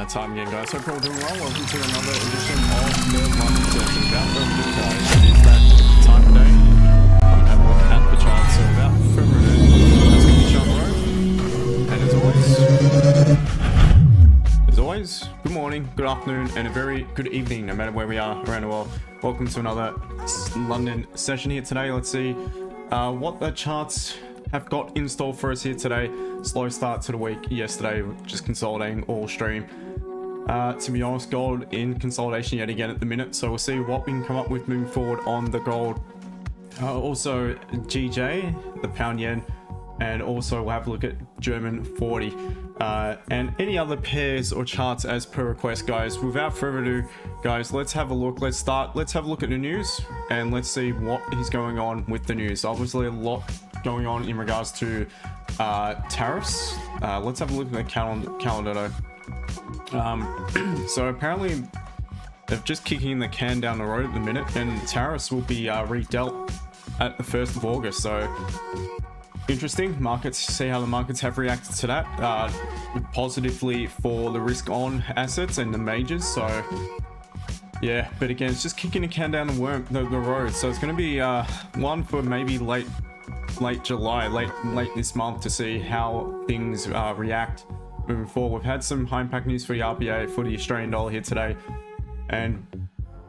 that time again, guys. Hope you're all doing well. Welcome to another edition of the London session. Without further ado, guys, it is that time of day. I'm having a look at the chart, so without further ado, that's going to be Sean Rowe. And as always, good morning, good afternoon, and a very good evening, no matter where we are around the world. Welcome to another London session here today. Let's see what the charts have got installed for us here today. Slow start to the week yesterday, just consolidating all stream. To be honest, gold in consolidation yet again at the minute, so we'll see what we can come up with moving forward on the gold. Also GJ, the pound yen, and also we'll have a look at German 40 and any other pairs or charts as per request, guys. Without further ado, guys, let's have a look. Let's have a look at the news and let's see what is going on with the news. Obviously a lot going on in regards to tariffs. Let's have a look at the calendar though. So apparently they're just kicking the can down the road at the minute, and tariffs will be redealt at the 1st of August. So interesting. Markets, see how the markets have reacted to that positively for the risk on assets and the majors. So yeah, but again, it's just kicking the can down the road. So it's going to be one for maybe late July, late this month, to see how things react moving forward. We've had some high impact news for the RBA, for the Australian dollar here today, and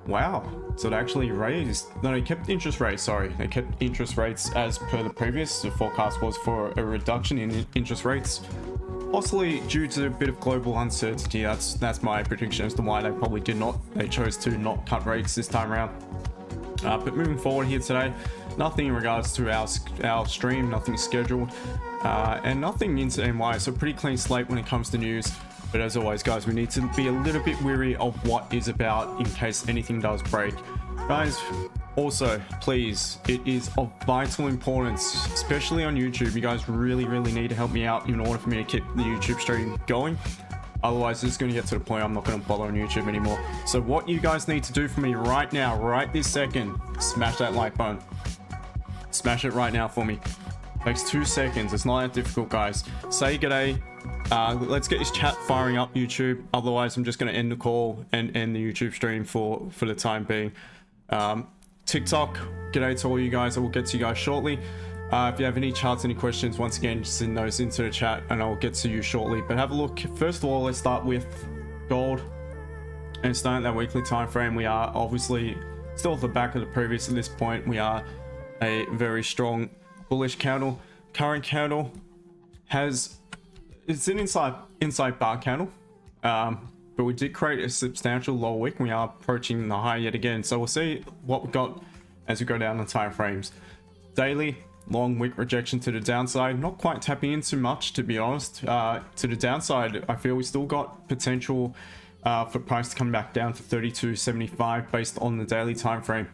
wow, so they actually they kept interest rates. Sorry, they kept interest rates as per the previous. The forecast was for a reduction in interest rates, possibly due to a bit of global uncertainty. That's my prediction as to why they chose to not cut rates this time around. But moving forward here today, nothing in regards to our stream, nothing scheduled, and nothing incident wise, so pretty clean slate when it comes to news. But as always, guys, we need to be a little bit wary of what is about in case anything does break, guys. Also, please, it is of vital importance, especially on YouTube. You guys really need to help me out in order for me to keep the YouTube stream going. Otherwise, it's going to get to the point I'm not going to bother on YouTube anymore. So what you guys need to do for me right now, right this second, smash that like button. Smash it right now for me. Takes 2 seconds. It's not that difficult, guys. Say g'day. Let's get this chat firing up, YouTube. Otherwise, I'm just going to end the call and end the YouTube stream for the time being. TikTok, g'day to all you guys. I will get to you guys shortly. If you have any charts, any questions, once again, just send those into the chat and I'll get to you shortly. But have a look. First of all, let's start with gold. And starting at that weekly time frame, we are obviously still at the back of the previous at this point. We are a very strong bullish candle. Current candle it's an inside bar candle, but we did create a substantial lower wick. We are approaching the high yet again, so we'll see what we got as we go down the time frames. Daily long wick rejection to the downside, not quite tapping in too much, to be honest. To the downside, I feel we still got potential for price to come back down to 32.75 based on the daily time frame.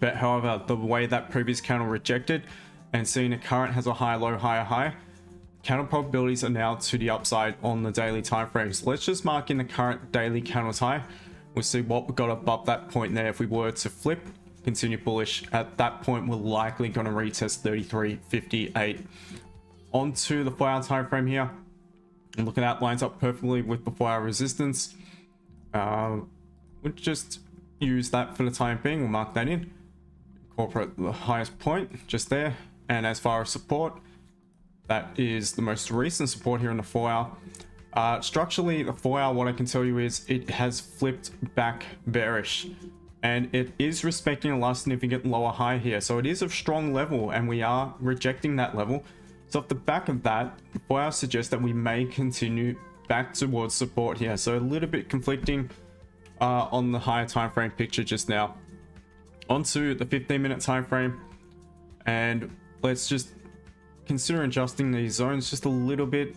But however, the way that previous candle rejected and seeing the current has a high low, higher high, candle probabilities are now to the upside on the daily time frames. Let's just mark in the current daily candles high. We'll see what we got above that point there. If we were to flip, continue bullish, at that point we're likely going to retest 33.58. Onto the 4-hour time frame here, and looking at lines up perfectly with the 4-hour resistance. We'll just use that for the time being. We'll mark that in, incorporate the highest point just there. And as far as support, that is the most recent support here in the 4-hour. Structurally, the 4-hour, what I can tell you is it has flipped back bearish, and it is respecting a last significant lower high here. So it is a strong level, and we are rejecting that level. So off the back of that, the 4-hour suggests that we may continue back towards support here. So a little bit conflicting on the higher time frame picture just now. Onto the 15-minute time frame, and let's just consider adjusting these zones just a little bit.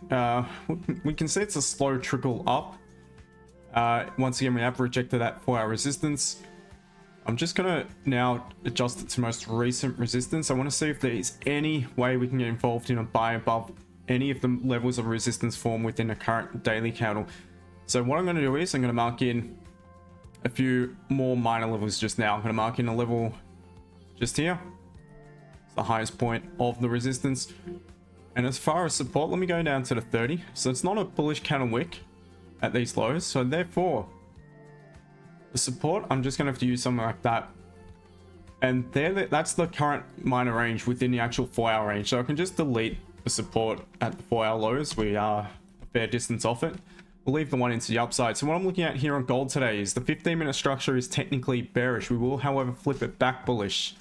We can see it's a slow trickle up. Once again, we have rejected that 4-hour resistance. I'm just gonna now adjust it to most recent resistance. I want to see if there is any way we can get involved in a buy above any of the levels of resistance formed within the current daily candle. So what I'm going to do is I'm going to mark in a few more minor levels just now. I'm going to mark in a level just here. It's the highest point of the resistance. And as far as support, let me go down to the 30. So it's not a bullish candle wick, at these lows. So therefore, the support, I'm just going to have to use something like that. And there, that's the current minor range within the actual 4-hour range. So I can just delete the support at the 4-hour lows. We are a fair distance off it. We'll leave the one into the upside. So what I'm looking at here on gold today is the 15-minute structure is technically bearish. We will, however, flip it back bullish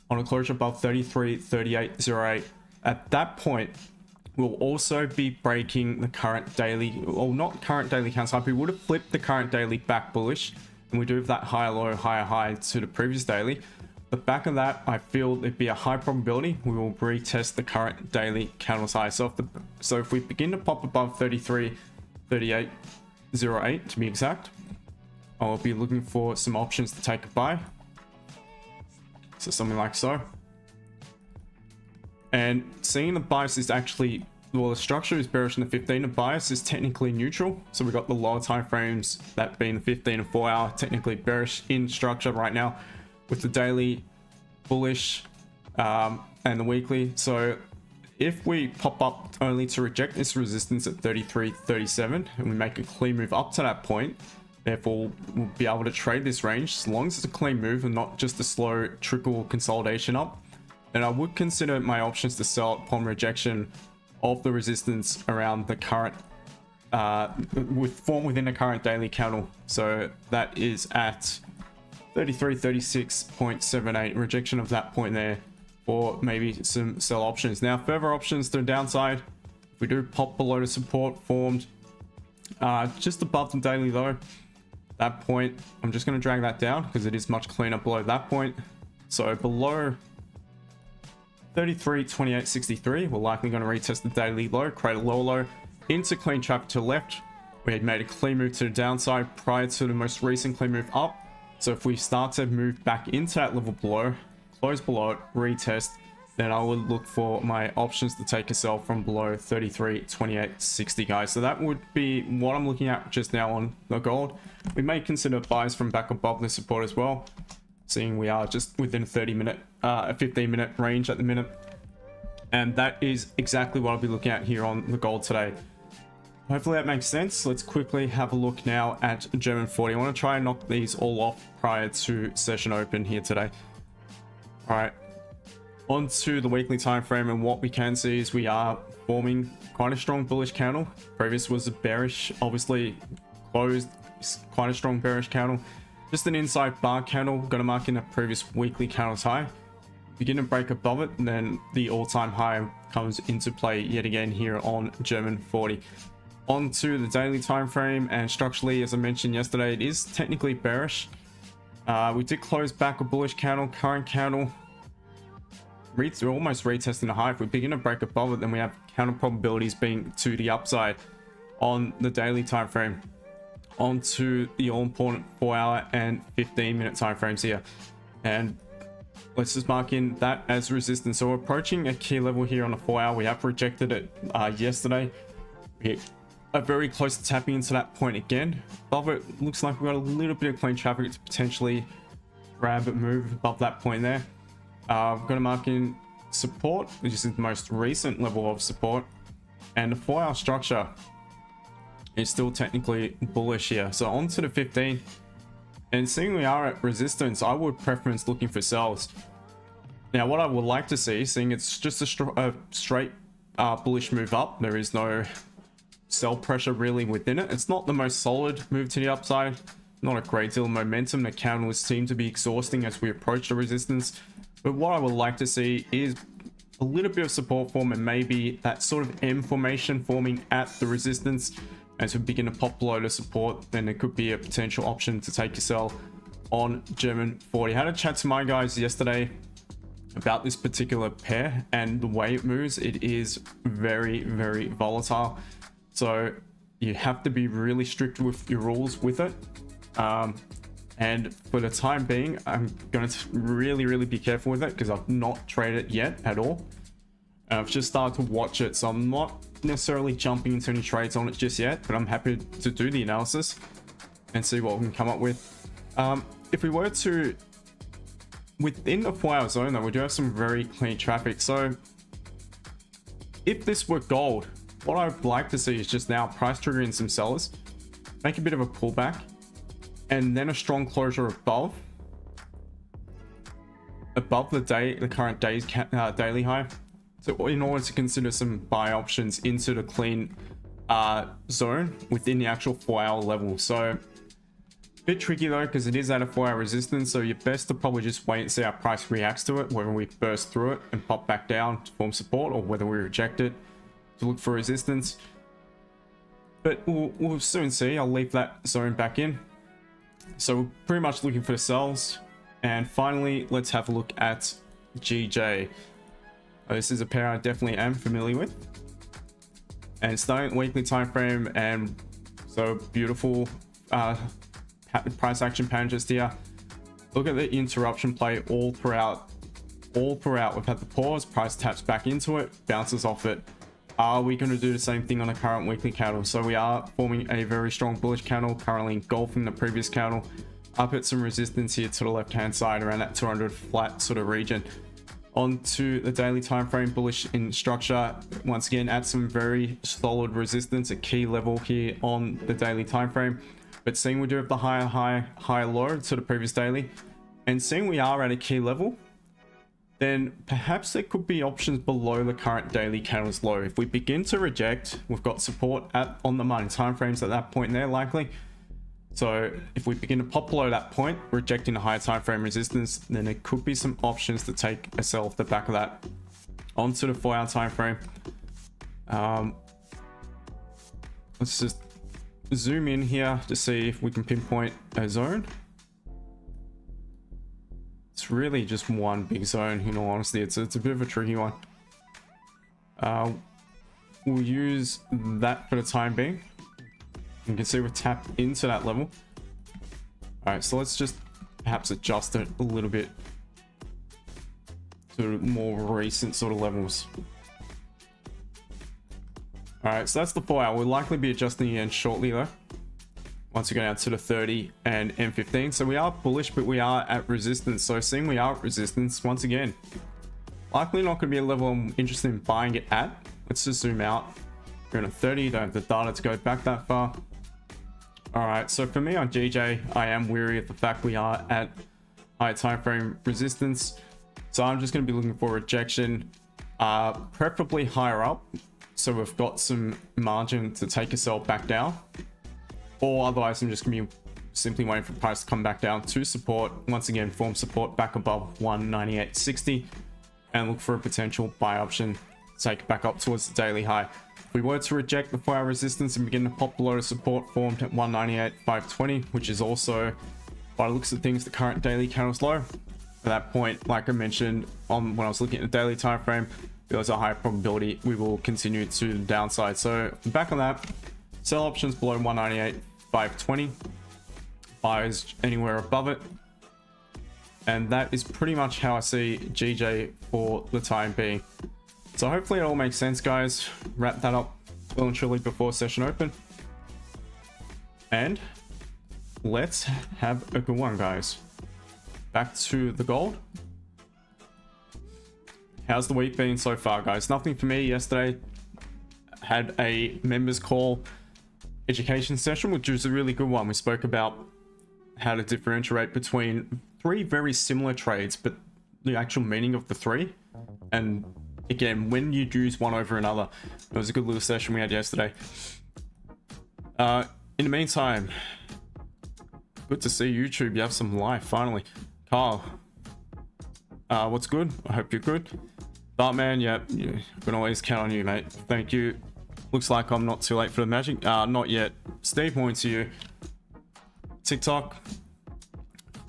on a closure above 33.3808. At that point, we'll also be breaking the current daily, or not current daily candle. We would have flipped the current daily back bullish, and we do have that higher low, higher high to the previous daily. The back of that, I feel there'd be a high probability we will retest the current daily candle high. So if we begin to pop above 33.3808 to be exact, I'll be looking for some options to take a buy. So something like so. And seeing the bias is actually, well, the structure is bearish in the 15, the bias is technically neutral. So we've got the lower time frames, that being the 15 and 4 hour, technically bearish in structure right now, with the daily bullish and the weekly. So if we pop up only to reject this resistance at 33.37 and we make a clean move up to that point, therefore we'll be able to trade this range as long as it's a clean move and not just a slow trickle consolidation up. And I would consider my options to sell upon rejection of the resistance around the current form within the current daily candle. So that is at 33.36.78, rejection of that point there, or maybe some sell options. Now further options to the downside, if we do pop below the support formed just above the daily low, that point, I'm just going to drag that down because it is much cleaner below that point. So below 33.2863, we're likely going to retest the daily low, create a lower low into clean traffic to the left. We had made a clean move to the downside prior to the most recent clean move up. So if we start to move back into that level below, close below it, retest, then I would look for my options to take a sell from below 33.2860, guys. So that would be what I'm looking at just now on the gold. We may consider buys from back above the support as well, seeing we are just within a 15-minute range at the minute. And that is exactly what I'll be looking at here on the gold today. Hopefully that makes sense. Let's quickly have a look now at German 40. I want to try and knock these all off prior to session open here today. All right, on to the weekly time frame, and what we can see is we are forming quite a strong bullish candle. Previous was a bearish, obviously closed quite a strong bearish candle. Just an inside bar candle, going to mark in a previous weekly candle's high. Begin to break above it, and then the all-time high comes into play yet again here on German 40. Onto the daily time frame, and structurally, as I mentioned yesterday, it is technically bearish. We did close back a bullish candle, current candle. We're almost retesting the high. If we begin to break above it, then we have counter probabilities being to the upside on the daily time frame. Onto the all-important 4-hour and 15-minute time frames here, and let's just mark in that as resistance. So we're approaching a key level here on the 4-hour. We have rejected it yesterday. We are very close to tapping into that point again. Above it, looks like we've got a little bit of clean traffic to potentially grab and move above that point there. We're going to mark in support, which is the most recent level of support, and the 4-hour structure is still technically bullish here. So onto the 15, and seeing we are at resistance, I would preference looking for sells. Now what I would like to see, seeing it's just a straight bullish move up, there is no sell pressure really within it. It's not the most solid move to the upside, not a great deal of momentum. The candles seem to be exhausting as we approach the resistance, but what I would like to see is a little bit of support form, and maybe that sort of M formation forming at the resistance. As we begin to pop below the support, then there could be a potential option to take a sell on German 40. I had a chat to my guys yesterday about this particular pair and the way it moves. It is very, very volatile. So you have to be really strict with your rules with it. And for the time being, I'm going to really be careful with it because I've not traded it yet at all. I've just started to watch it, so I'm not necessarily jumping into any trades on it just yet, but I'm happy to do the analysis and see what we can come up with. If we were to, within the 4-hour zone though, we do have some very clean traffic. So if this were gold, what I'd like to see is just now price triggering some sellers. make a bit of a pullback, and then a strong closure above the current day's daily high. So in order to consider some buy options into the clean zone within the actual 4-hour level. So bit tricky though, because it is at a 4-hour resistance, so you're best to probably just wait and see how price reacts to it, whether we burst through it and pop back down to form support, or whether we reject it to look for resistance. But we'll soon see. I'll leave that zone back in. So we're pretty much looking for the sells. And finally, let's have a look at GJ. This is a pair I definitely am familiar with, and starting at weekly time frame, and so beautiful price action pattern just here. Look at the interruption play all throughout. We've had the pause, price taps back into it, bounces off it. Are we going to do the same thing on a current weekly candle? So we are forming a very strong bullish candle, currently engulfing the previous candle, up at some resistance here to the left hand side around that 200 flat sort of region. Onto the daily time frame, bullish in structure, once again at some very solid resistance, a key level here on the daily time frame. But seeing we do have the higher low to the previous daily, and seeing we are at a key level, then perhaps there could be options below the current daily candle's low. If we begin to reject, we've got support on the money time frames at that point there likely. So if we begin to pop below that point, rejecting the higher time frame resistance, then there could be some options to take a sell off the back of that onto the 4-hour time frame. Let's just zoom in here to see if we can pinpoint a zone. It's really just one big zone, in all honesty. It's a bit of a tricky one. We'll use that for the time being. You can see we're tapped into that level. All right, so let's just perhaps adjust it a little bit to more recent sort of levels. All right, so that's the 4-hour. We'll likely be adjusting again shortly though, once we go down to the 30 and M15. So we are bullish, but we are at resistance. So seeing we are at resistance once again, likely not going to be a level I'm interested in buying it at. Let's just zoom out. We're in a 30, don't have the data to go back that far. All right, so for me on GJ, I am weary of the fact we are at high time frame resistance. So I'm just going to be looking for rejection, preferably higher up, so we've got some margin to take a sell back down. Or otherwise, I'm just going to be simply waiting for price to come back down to support. Once again, form support back above 198.60 and look for a potential buy option to take it back up towards the daily high. If we were to reject the 4-hour resistance and begin to pop below support formed at 198.520, which is also, by the looks of things, the current daily candle's low. At that point, like I mentioned when I was looking at the daily time frame, there's a high probability we will continue to the downside. So back on that, sell options below 198.520, buys anywhere above it. And that is pretty much how I see GJ for the time being. So hopefully it all makes sense, guys. Wrap that up well and truly before session open. And let's have a good one, guys. Back to the gold. How's the week been so far, guys? Nothing for me yesterday. Had a members call education session, which was a really good one. We spoke about how to differentiate between 3 very similar trades, but the actual meaning of the 3. And again, when you use one over another. It was a good little session we had yesterday. In the meantime, good to see YouTube. You have some life finally. Carl, what's good? I hope you're good. Dartman, yeah, you can always count on you, mate. Thank you. Looks like I'm not too late for the magic. Not yet. Steve, point to you. TikTok,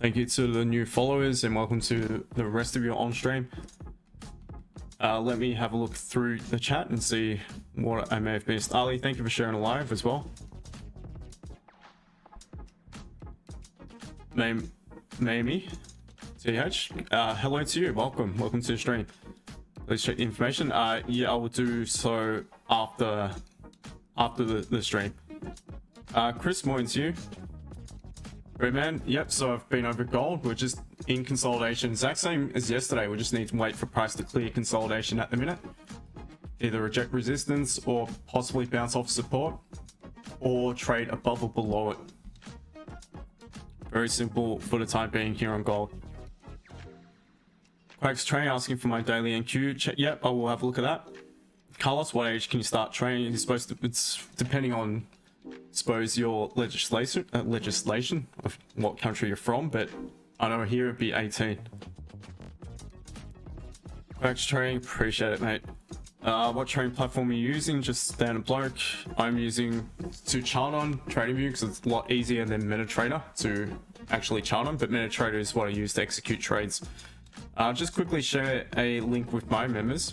thank you to the new followers and welcome to the rest of you on stream. Let me have a look through the chat and see what I may have missed. Ali, thank you for sharing a live as well. Mamie, TH, hello to you. Welcome to the stream. Let's check the information. Yeah, I will do so after the stream. Chris, more into you. Great man. Yep, so I've been over gold. We're just in consolidation, exact same as yesterday. We just need to wait for price to clear consolidation at the minute. Either reject resistance or possibly bounce off support. or trade above or below it. Very simple for the time being here on gold. Quack's trading, asking for my daily NQ. Yep, I will have a look at that. Carlos, what age can you start trading? You're supposed to, it's depending on, suppose, your legislation of what country you're from, but I know here it'd be 18. Quack's trading, appreciate it, mate. What trading platform are you using? Just standard bloke. I'm using to chart on TradingView because it's a lot easier than MetaTrader to actually chart on, but MetaTrader is what I use to execute trades. Just quickly share a link with my members.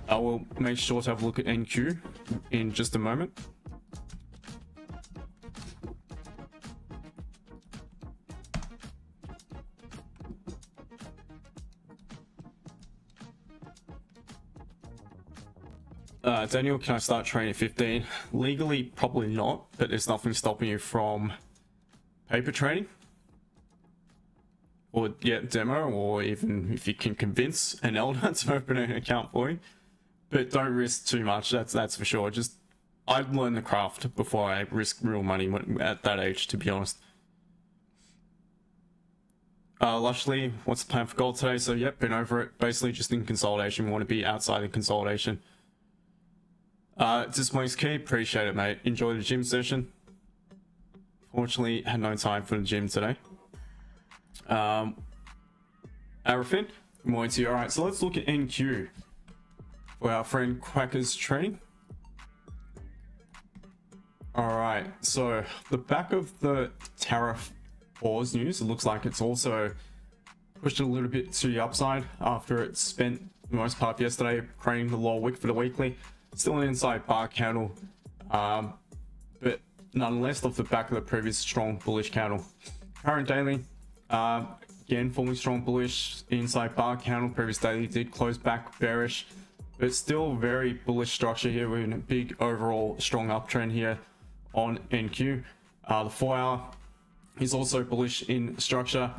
I will make sure to have a look at NQ in just a moment. Daniel, can I start trading at 15? Legally, probably not, but there's nothing stopping you from paper trading. Or get demo, or even if you can convince an elder to open an account for you. But don't risk too much, that's for sure. Just, I've learned the craft before I risk real money at that age, to be honest. Lushly, what's the plan for gold today? So yep, been over it. Basically just in consolidation, we want to be outside the consolidation. Displays key, appreciate it, mate. Enjoy the gym session. Fortunately, had no time for the gym today. Arafin, good morning to you. Alright, so let's look at NQ for our friend Quacker's trading. Alright, so the back of the tariff pause news, it looks like it's also pushed it a little bit to the upside after it spent the most part of yesterday creating the lower wick for the weekly. Still an inside bar candle, but nonetheless off the back of the previous strong bullish candle. Current daily, again forming strong bullish inside bar candle. Previous daily did close back bearish, but still very bullish structure here. We're in a big overall strong uptrend here on NQ. The 4 hour is also bullish in structure.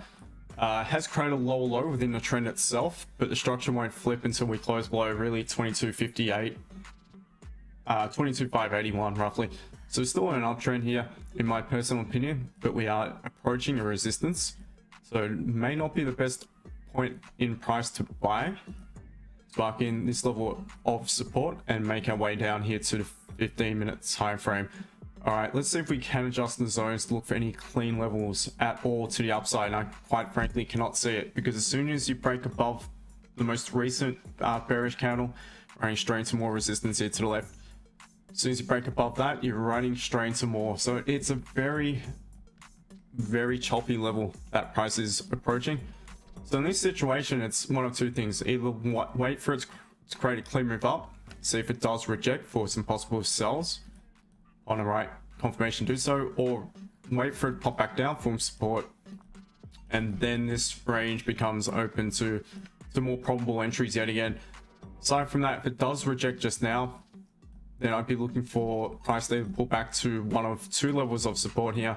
Has created a lower low within the trend itself, but the structure won't flip until we close below really 22.58. 22,581 roughly. So still an uptrend here in my personal opinion, but we are approaching a resistance. So it may not be the best point in price to buy. Spark in this level of support and make our way down here to the 15 minutes time frame. All right, let's see if we can adjust the zones to look for any clean levels at all to the upside. And I quite frankly cannot see it because as soon as you break above the most recent bearish candle, running straight into more resistance here to the left. As soon as you break above that, you're running straight into more. So it's a very, very choppy level that price is approaching. So in this situation, it's one of two things. Either wait for it to create a clean move up, see if it does reject for some possible sells on the right confirmation to do so, or wait for it to pop back down, form support, and then this range becomes open to more probable entries yet again. Aside from that, if it does reject just now, then I'd be looking for price to pull back to one of two levels of support here,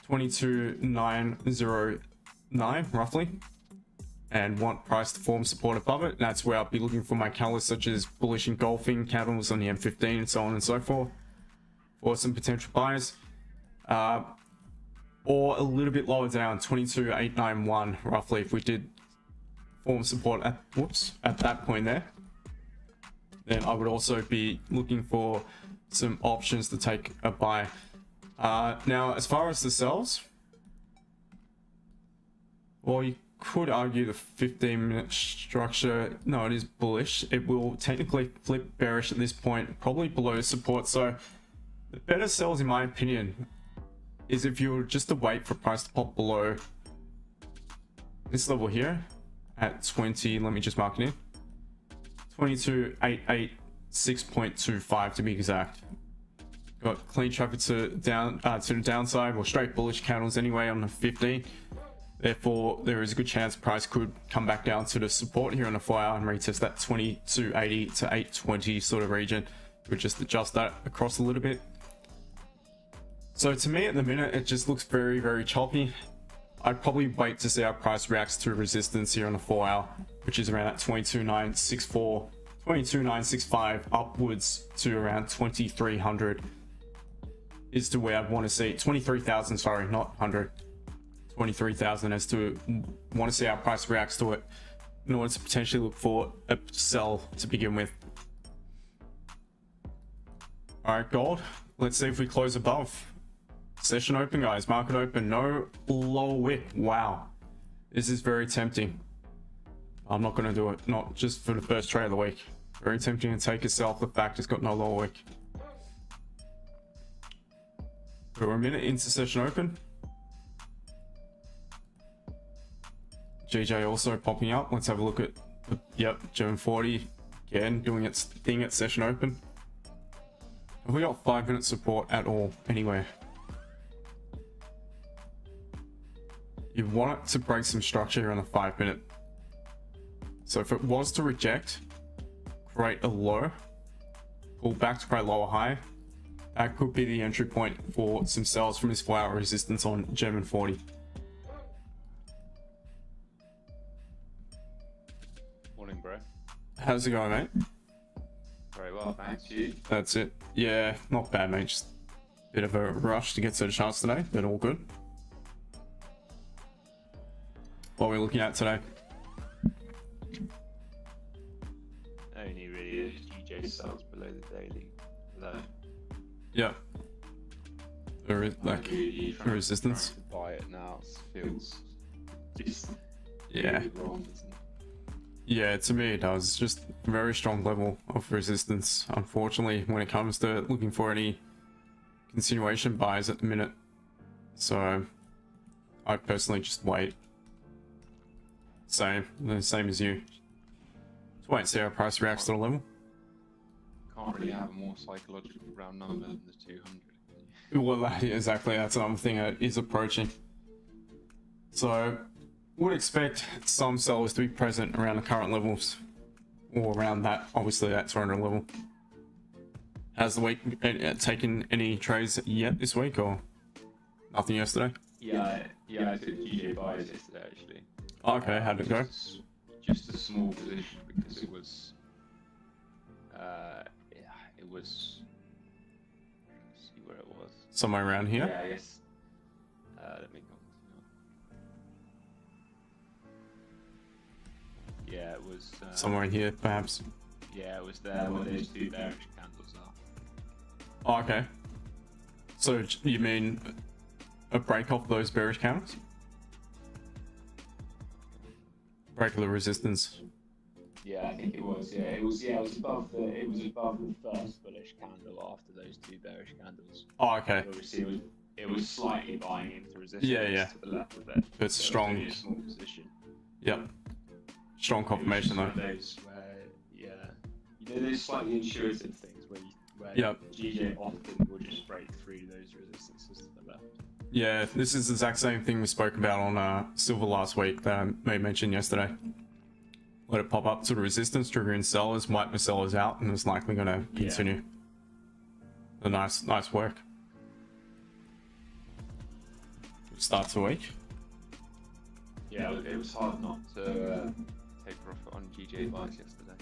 22,909 roughly, and want price to form support above it. And that's where I'll be looking for my catalysts such as bullish engulfing candles on the M15 and so on and so forth for some potential buyers, or a little bit lower down, 22,891 roughly, if we did form support at that point there. Then I would also be looking for some options to take a buy. Now, as far as the sells, well, you could argue the 15-minute structure, no, it is bullish. It will technically flip bearish at this point, probably below support. So the better sells, in my opinion, is if you were just to wait for price to pop below this level here at 20, let me just mark it in. 22,886.25 to be exact. Got clean traffic to the downside, or straight bullish candles anyway on the 15. Therefore, there is a good chance price could come back down to the support here on the 4 hour and retest that 2280 to 820 sort of region. We'll just adjust that across a little bit. So to me at the minute, it just looks very, very choppy. I'd probably wait to see how price reacts to resistance here on the 4 hour, which is around that 22,964, 22,965 upwards to around 2,300 is to where I'd want to see 23,000, sorry, not 100, 23,000, as to want to see how price reacts to it in order to potentially look for a sell to begin with. All right, gold, let's see if we close above. Session open, guys, market open, no lower wick. Wow, this is very tempting. I'm not going to do it, not just for the first trade of the week. Very tempting to take a sell off the fact it's got no lower wick. We're a minute into session open. GJ also popping up. Let's have a look at, yep, DE40 again doing its thing at session open. Have we got 5-minute support at all anywhere? You want it to break some structure on a 5-minute. So if it was to reject, create a low, pull back to create lower high, that could be the entry point for some sells from this 4-hour resistance on DE40. Morning, bro. How's it going, mate? Very well, thanks. You? That's it. Yeah, not bad, mate. Just a bit of a rush to get to the charts today, but all good. What are we looking at today? Only really GJ sells below the daily. Below. Yeah. There is like Really a resistance. trying to buy it now feels just Yeah. really wrong, isn't it? Yeah, to me it does. Just a very strong level of resistance, unfortunately, when it comes to looking for any continuation buys at the minute. So I personally just wait. Same as you. Just wait and see how price reacts to the level. Can't really have a more psychological round number than the 200. Well, exactly, that's another thing that is approaching. So would expect some sellers to be present around the current levels, or around that, obviously that 200 level. Has the week taken any trades yet this week, or nothing yesterday? Yeah, I took GJ buys yesterday actually. Okay, how did it go? Just a small position because it was, it was. Let's see where it was. Somewhere around here? Yeah, I guess. Let me go. Yeah, it was. Somewhere in here, perhaps. Yeah, it was there where those two bearish candles are. Oh, okay. So you mean a break off those bearish candles? Break of the resistance. Yeah, I think it was. Yeah, it was. Yeah, it was above the. It was above the first bullish candle after those two bearish candles. Oh, okay. Obviously, it was slightly buying into resistance. Yeah. To the left of it. It's So strong. It was only a small position. Yep. Strong confirmation though. Those where, yeah, you know those slightly intuitive things where Yep. GJ often will just break through those resistances to the left. Yeah, this is the exact same thing we spoke about on silver last week that I made mention yesterday. Let it pop up to the resistance, triggering sellers, wipe the sellers out, and it's likely going to continue. The nice work. Starts the week. Yeah, it was hard not to take profit on GJ buys yesterday.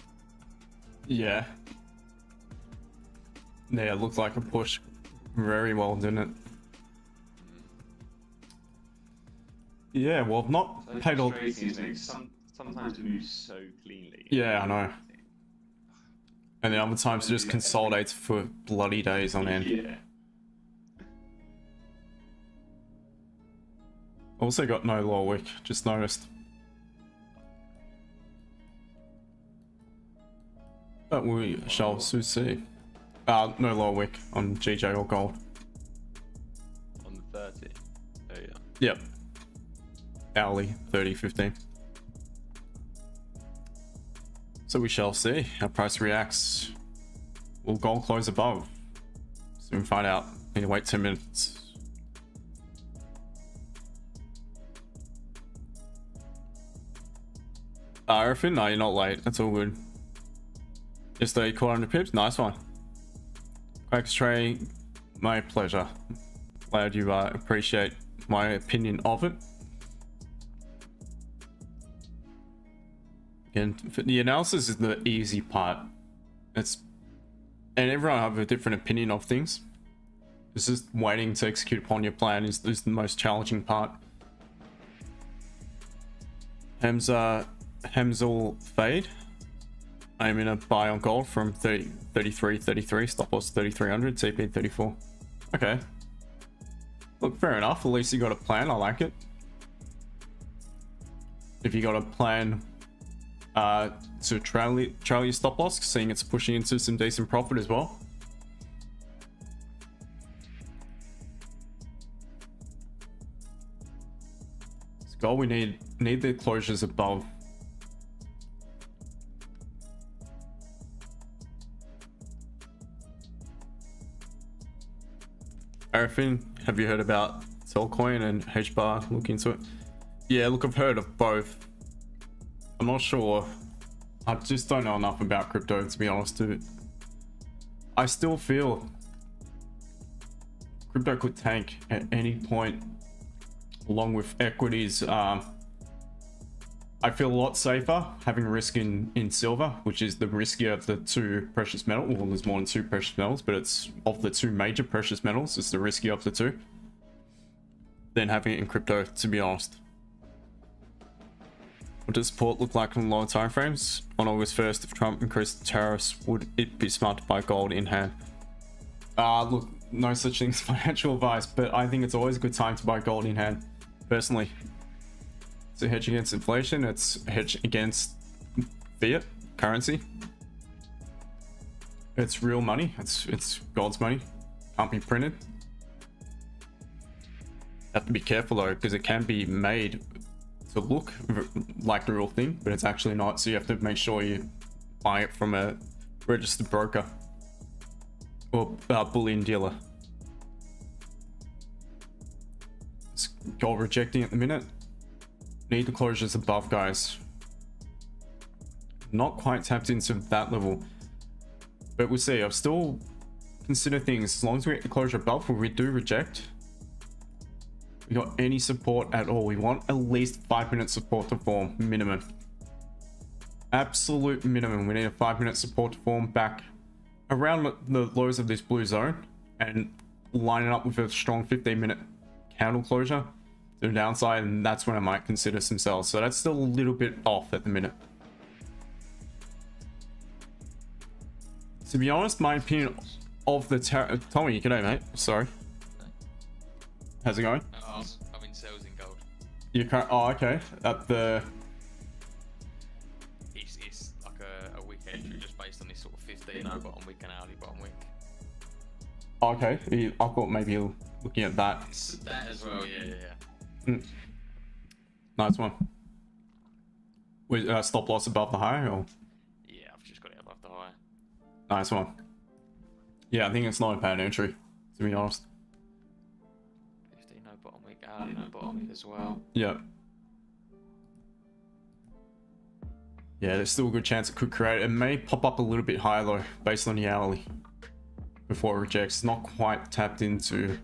Yeah. Yeah, it looked like a push very well, didn't it? Yeah, well, I've not So paid all. frustrating, isn't it? Sometimes it moves so cleanly. Yeah, I know. And then other times it just consolidates for bloody days on end. Yeah. Also got no lower wick, just noticed. But we shall soon see. No lower wick on GJ or gold. On the 30. Oh yeah. Yep. Hourly, 30.15. So we shall see how price reacts. Will gold close above? Soon find out. Need to wait 10 minutes. Arifin, no, you're not late. That's all good. Yesterday, caught 100 pips. Nice one. Quacks Trey, my pleasure. Glad you appreciate my opinion of it. Again, the analysis is the easy part. And everyone have a different opinion of things. It's just waiting to execute upon your plan is the most challenging part. Hems all fade. I'm in a buy on gold from 33, stop loss 3300, TP 34. Okay. Look, fair enough. At least you got a plan. I like it. If you got a plan to trail your stop loss, seeing it's pushing into some decent profit as well. It's gold. We need the closures above. Arafin, have you heard about Cellcoin and HBAR? Look into it. Yeah, look, I've heard of both. I'm not sure. I just don't know enough about crypto, to be honest. I still feel crypto could tank at any point, along with equities. I feel a lot safer having risk in silver, which is the riskier of the two precious metals. Well, there's more than two precious metals, but it's of the two major precious metals, it's the riskier of the two, than having it in crypto, to be honest. What does support look like on lower time frames? On August 1st, if Trump increased the tariffs, would it be smart to buy gold in hand? Look, no such thing as financial advice, but I think it's always a good time to buy gold in hand, personally. It's a hedge against inflation, it's a hedge against fiat currency. It's real money, it's God's money, can't be printed. Have to be careful though, because it can be made to look like the real thing, but it's actually not, so you have to make sure you buy it from a registered broker or bullion dealer. It's gold rejecting at the minute. Need the closures above, guys. Not quite tapped into that level, but we'll see. I've still consider things as long as we get the closure above, where we do reject. We got any support at all? We want at least 5-minute support to form, minimum. Absolute minimum. We need a 5-minute support to form back around the lows of this blue zone and line it up with a strong 15-minute candle closure to the downside, and that's when I might consider some sells. So that's still a little bit off at the minute. To be honest, my opinion of the Tommy, g'day mate. Sorry. How's it going? I'm in sales in gold. You can't. Oh, okay. At the. It's like a week entry just based on this sort of 15 bottom week and hourly bottom week. Okay. I thought maybe you're looking at that. It's that as well. Yeah. Nice one. With stop loss above the high, or? Yeah, I've just got it above the high. Nice one. Yeah, I think it's not a bad entry, to be honest. 15 bottom week, hourly bottom week as well. Yeah. Yeah, there's still a good chance it could create. It may pop up a little bit higher though, based on the hourly, before it rejects. It's not quite tapped into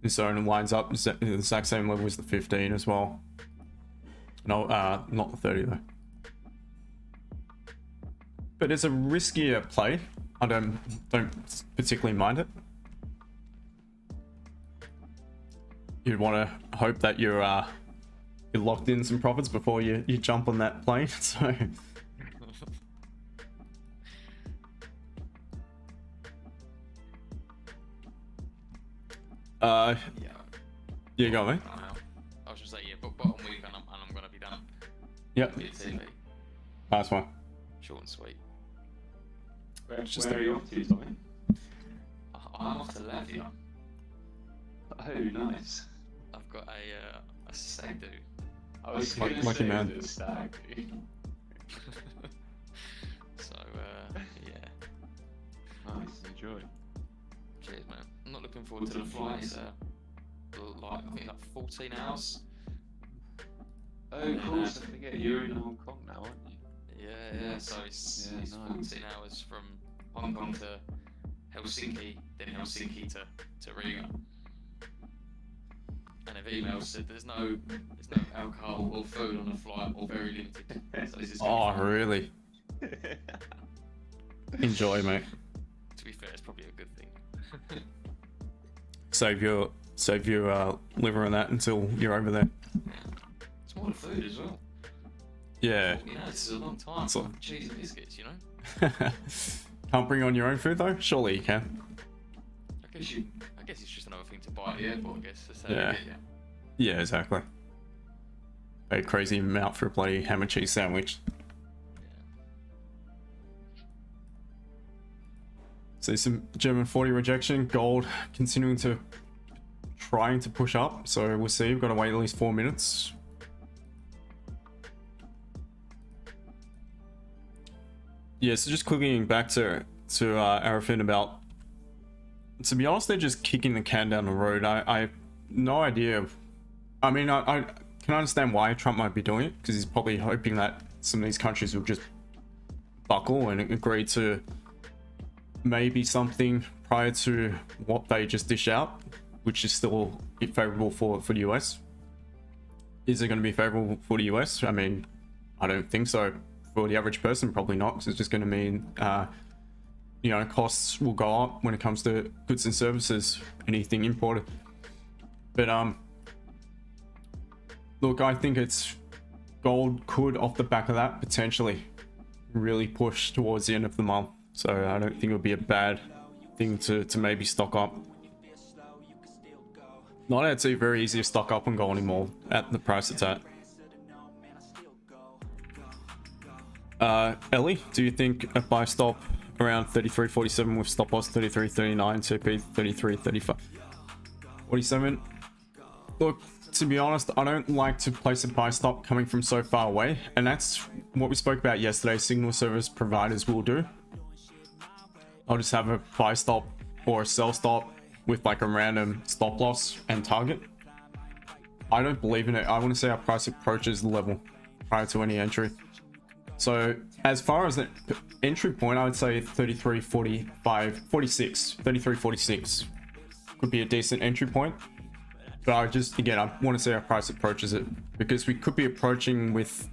this zone and lines up the exact same level as the 15 as well. No, not the 30 though. But it's a riskier play. I don't particularly mind it. You'd want to hope that you're locked in some profits before you jump on that plane. So yeah, go mate. I was just saying, yeah, but bottom week and I'm gonna be done. Yep. Nice one. Short and sweet. Where are you off to, Tommy? I'm off to Latvia. Oh, nice. I've got a stag do. I was Lucky going to say man. the stag do. So yeah. Nice, enjoy. Cheers, man. I'm not looking forward to the flight. It's like I think like 14 hours. Oh, of course, I forget you're in Hong Kong now, aren't you? Yeah. So it's nice. 14 hours from Hong Kong to Helsinki, then Helsinki to Riga. And they've emailed said there's no alcohol or food on the flight, or very limited. So this is Oh, really? Enjoy, mate. To be fair, it's probably a good thing. save your liver on that until you're over there. It's more food as well. Yeah. You know, this is a long time So- for cheese and biscuits, you know? Can't bring on your own food though? Surely you can. I guess it's just another thing to buy at the airport, I guess. That's how Yeah. you get, Yeah, exactly. Pay a crazy amount for a bloody ham and cheese sandwich. See some German 40 rejection. Gold continuing to trying to push up. So we'll see. We've got to wait at least 4 minutes. Yeah, so just clicking back to Arafin about, to be honest, they're just kicking the can down the road. I have no idea. I mean, I can understand why Trump might be doing it, because he's probably hoping that some of these countries will just buckle and agree to maybe something prior to what they just dish out, which is still favorable for the US. Is it going to be favorable for the US? I mean, I don't think so. For the average person, probably not, because it's just going to mean you know, costs will go up when it comes to goods and services, anything imported. But look, I think it's gold could, off the back of that, potentially really push towards the end of the month. So I don't think it would be a bad thing to maybe stock up. Not that it's very easy to stock up on gold anymore at the price it's at. Ellie, do you think a buy stop around 33.47 with stop loss 33.39, TP 33.35, 47? Look, to be honest, I don't like to place a buy stop coming from so far away, and that's what we spoke about yesterday. Signal service providers will do. I'll just have a buy stop or a sell stop with like a random stop loss and target. I don't believe in it. I want to see our price approaches the level prior to any entry. So as far as the entry point, I would say 33.45, 46, 33.46 could be a decent entry point. But I just, again, I want to see our price approaches it, because we could be approaching with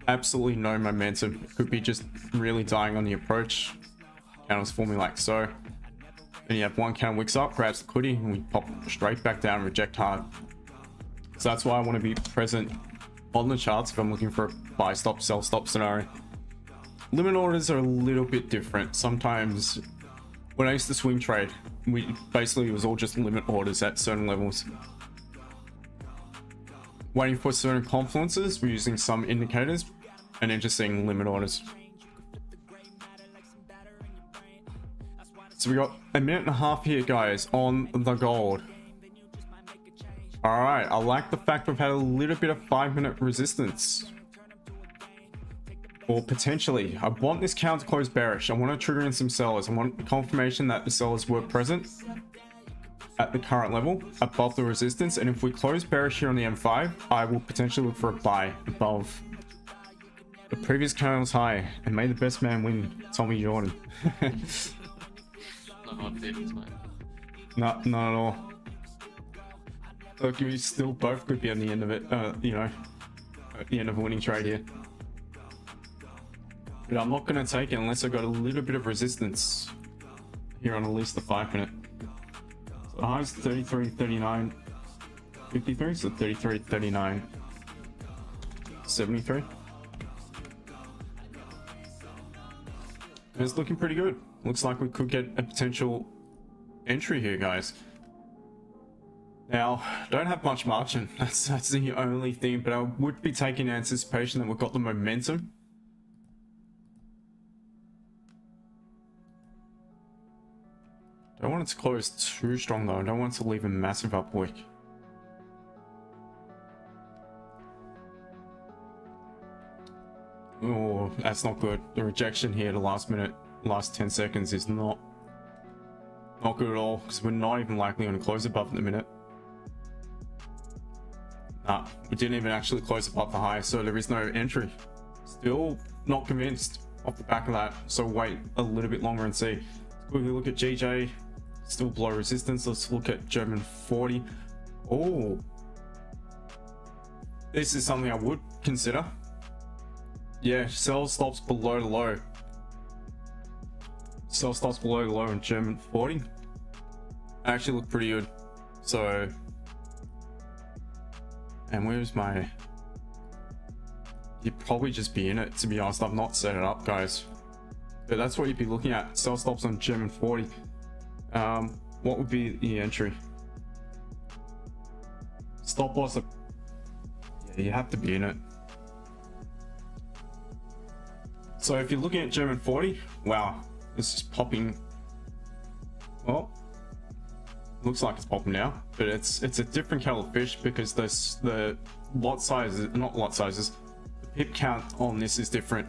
absolutely no momentum. It could be just really dying on the approach. Candles forming like so. Then you have one candle wicks up, grabs the hoodie, and we pop straight back down and reject hard. So that's why I want to be present on the charts if I'm looking for a buy stop, sell stop scenario. Limit orders are a little bit different. Sometimes when I used to swing trade, it was all just limit orders at certain levels. Waiting for certain confluences, we're using some indicators, and then just seeing limit orders. So we got a minute and a half here, guys, on the gold. All right, I like the fact we've had a little bit of 5-minute resistance. Or potentially, I want this count to close bearish. I want to trigger in some sellers. I want confirmation that the sellers were present at the current level above the resistance. And if we close bearish here on the M5, I will potentially look for a buy above the previous candle's high. And may the best man win, Tommy Jordan. Not hard feelings, mate. Not at all. Look, we still both could be on the end of it, you know, at the end of a winning trade here. But I'm not going to take it unless I got a little bit of resistance here on at least the 5-minute. So the high is 33.39, 53, so 33.39, 73. And it's looking pretty good. Looks like we could get a potential entry here, guys. Now, don't have much margin. That's the only thing, but I would be taking anticipation that we've got the momentum. Don't want it to close too strong though. I don't want it to leave a massive upwick. Oh, that's not good. The rejection here, the last minute, last 10 seconds is not good at all, because we're not even likely going to close above in the minute. Nah, we didn't even actually close above the high, so there is no entry. Still not convinced off the back of that, so wait a little bit longer and see. Let's quickly look at GJ, still below resistance. Let's look at German 40. Oh, this is something I would consider. Yeah, sell stops below the low. Sell stops below the low in German 40. Actually look pretty good. So, and where's my, you'd probably just be in it, to be honest. I've not set it up, guys, but that's what you'd be looking at. Sell stops on German 40. What would be the entry? Stop loss, yeah, you have to be in it. So if you're looking at German 40, wow, this is popping. Well, looks like it's popping now, but it's a different kettle of fish because the lot sizes, not lot sizes, the pip count on this is different.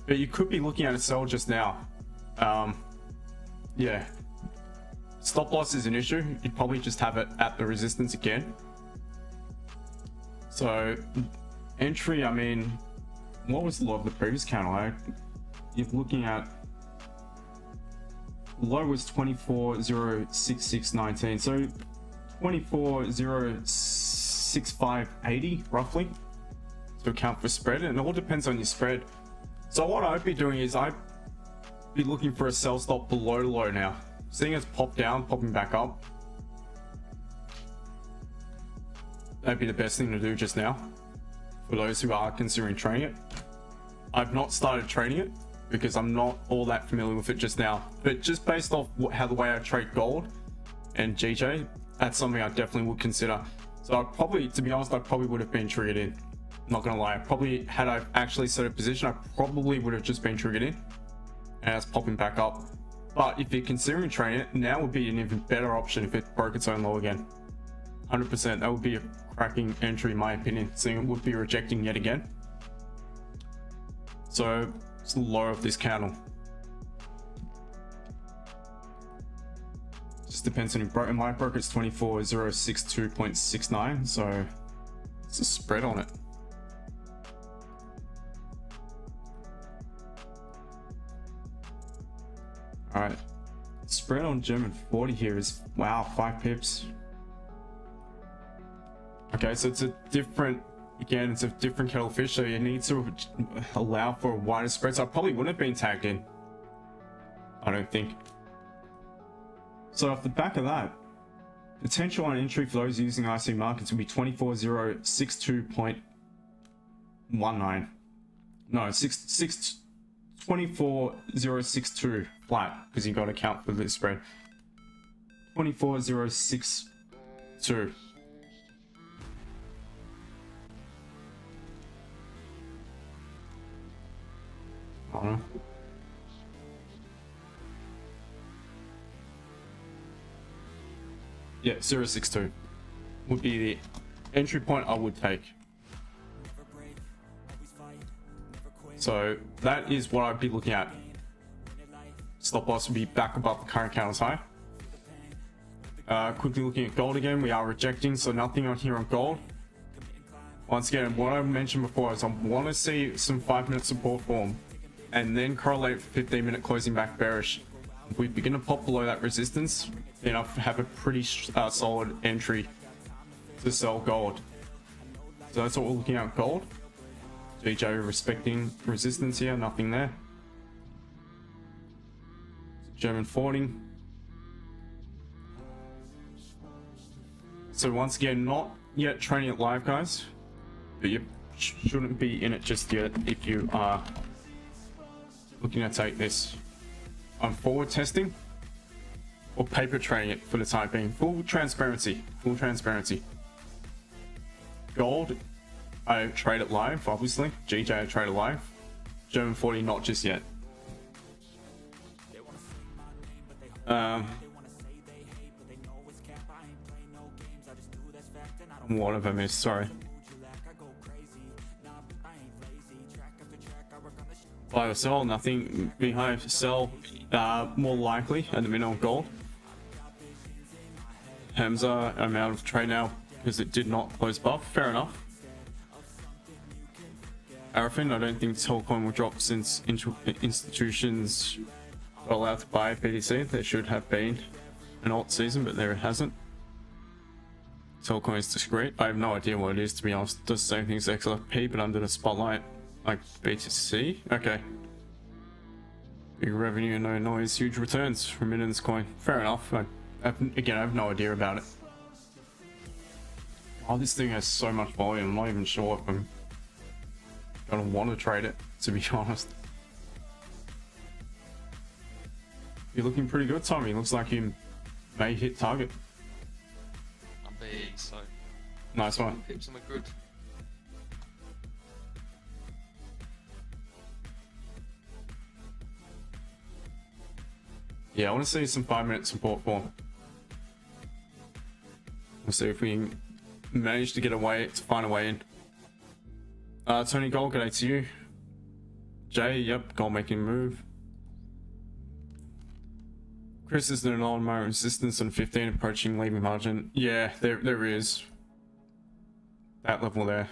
But you could be looking at a sell just now. Yeah, stop loss is an issue. You'd probably just have it at the resistance again. So entry, I mean, what was the low of the previous candle? You're looking at low was 24.06619, so 24.06580 roughly to account for spread, and it all depends on your spread. So what I'd be doing is I'd be looking for a sell stop below low now. Seeing it's popped down, popping back up, that'd be the best thing to do just now for those who are considering trading it. I've not started trading it because I'm not all that familiar with it just now, but just based off how the way I trade gold and GJ, that's something I definitely would consider. So I probably, to be honest, I probably would have been triggered in. Not gonna lie, probably had I actually set a position, I probably would have just been triggered in, and it's popping back up. But if you're considering trading it, now would be an even better option if it broke its own low again. 100%, that would be a cracking entry in my opinion, seeing it would be rejecting yet again. So it's the low of this candle. Just depends on your broker. My broker is 24.062.69, so it's a spread on it. All right, spread on German 40 here is, wow, 5 pips. Okay, so it's a different, again, it's a different kettle of fish, so you need to allow for a wider spread. So I probably wouldn't have been tagged in, I don't think. So off the back of that, potential on entry for those using IC markets will be 24.062.19. No, 24.062 flat, because you got to count for the spread. 24.062. I don't know. Yeah, 0.62 would be the entry point I would take. So that is what I'd be looking at. Stop loss would be back above the current candle's high. Quickly looking at gold again, we are rejecting, so nothing on here on gold. Once again, what I mentioned before is I want to see some 5-minute support form and then correlate 15-minute closing back bearish. If we begin to pop below that resistance, then I have a pretty solid entry to sell gold. So that's what we're looking at, gold. GJ respecting resistance here, nothing there. German 40. So once again, not yet trading it live, guys, but you shouldn't be in it just yet if you are looking to take this. I'm forward testing or paper trading it for the time being. Full transparency, full transparency. Gold, I trade it live, obviously. GJ, I trade it live. German 40, not just yet. What have I missed? Sorry. Buy or sell, nothing behind. Sell, more likely at the minute on gold. Hamza, I'm out of trade now because it did not close above. Fair enough. Arafin, I don't think Telcoin will drop since institutions are allowed to buy PDC. There should have been an alt season, but there it hasn't. Telcoin is discreet. I have no idea what it is, to be honest. It does the same thing as XLFP, but under the spotlight, like BTC. Okay. Big revenue, no noise, huge returns. Remittance coin. Fair enough. Again, I have no idea about it. Oh, this thing has so much volume. I'm not even sure if I'm gonna want to trade it, to be honest. You're looking pretty good, Tommy. Looks like you may hit target. I'm big, so Nice one. pips them are good. Yeah, I want to see some 5-minute support form. We'll see if we can manage to get away, to find a way in. Tony Gold, g'day to you. Jay, yep, gold making move. Chris, is there an on-moment resistance on 15 approaching leaving margin? Yeah, there is. That level there.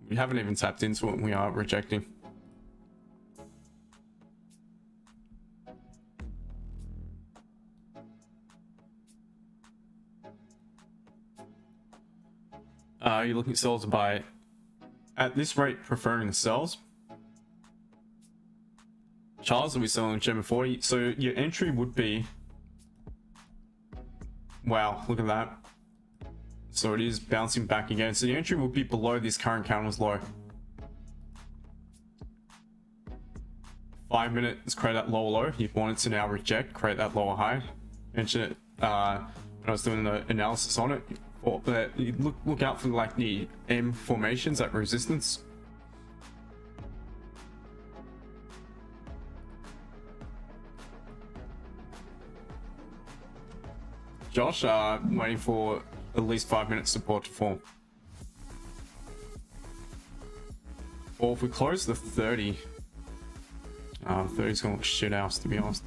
We haven't even tapped into it and we are rejecting. You're looking at sells to buy at this rate, preferring the sells. Charles will be selling DE40. So your entry would be, wow, look at that. So it is bouncing back again. So the entry will be below this current candle's low. 5 minutes, create that lower low. You want it to now reject, create that lower high. Mention it when I was doing the analysis on it. But look out for like the M formations at resistance. Josh, waiting for at least 5 minutes support to form. Or if we close the 30, 30's gonna look shit house, to be honest.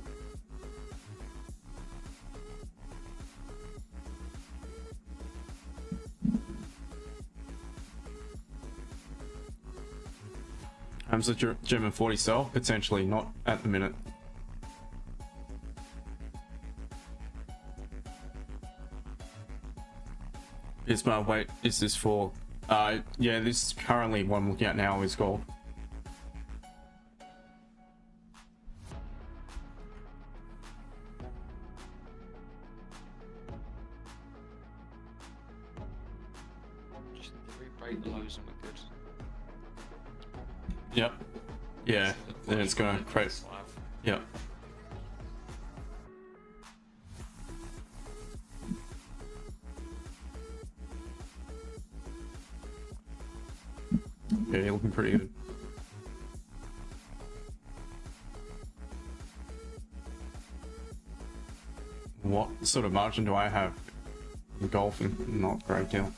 How's the German 40 sell? Potentially, not at the minute. Is my wait, is this for yeah, this currently what I'm looking at now is gold. Just re-break the lows and we're good. Yep. Yeah, then it's gonna create. Yep. Yeah, you're looking pretty good. What sort of margin do I have in golfing? Not a great deal.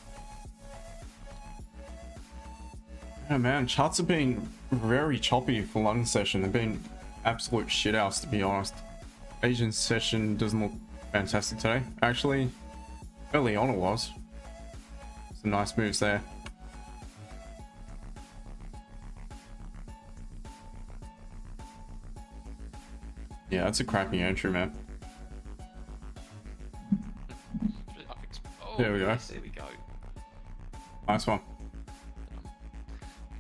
Oh man, charts have been very choppy for London session. They've been absolute shithouse, to be honest. Asian session doesn't look fantastic today. Actually, early on it was. Some nice moves there. Yeah, that's a cracking entry, man. Oh, There we go. yes, there we go. Nice one.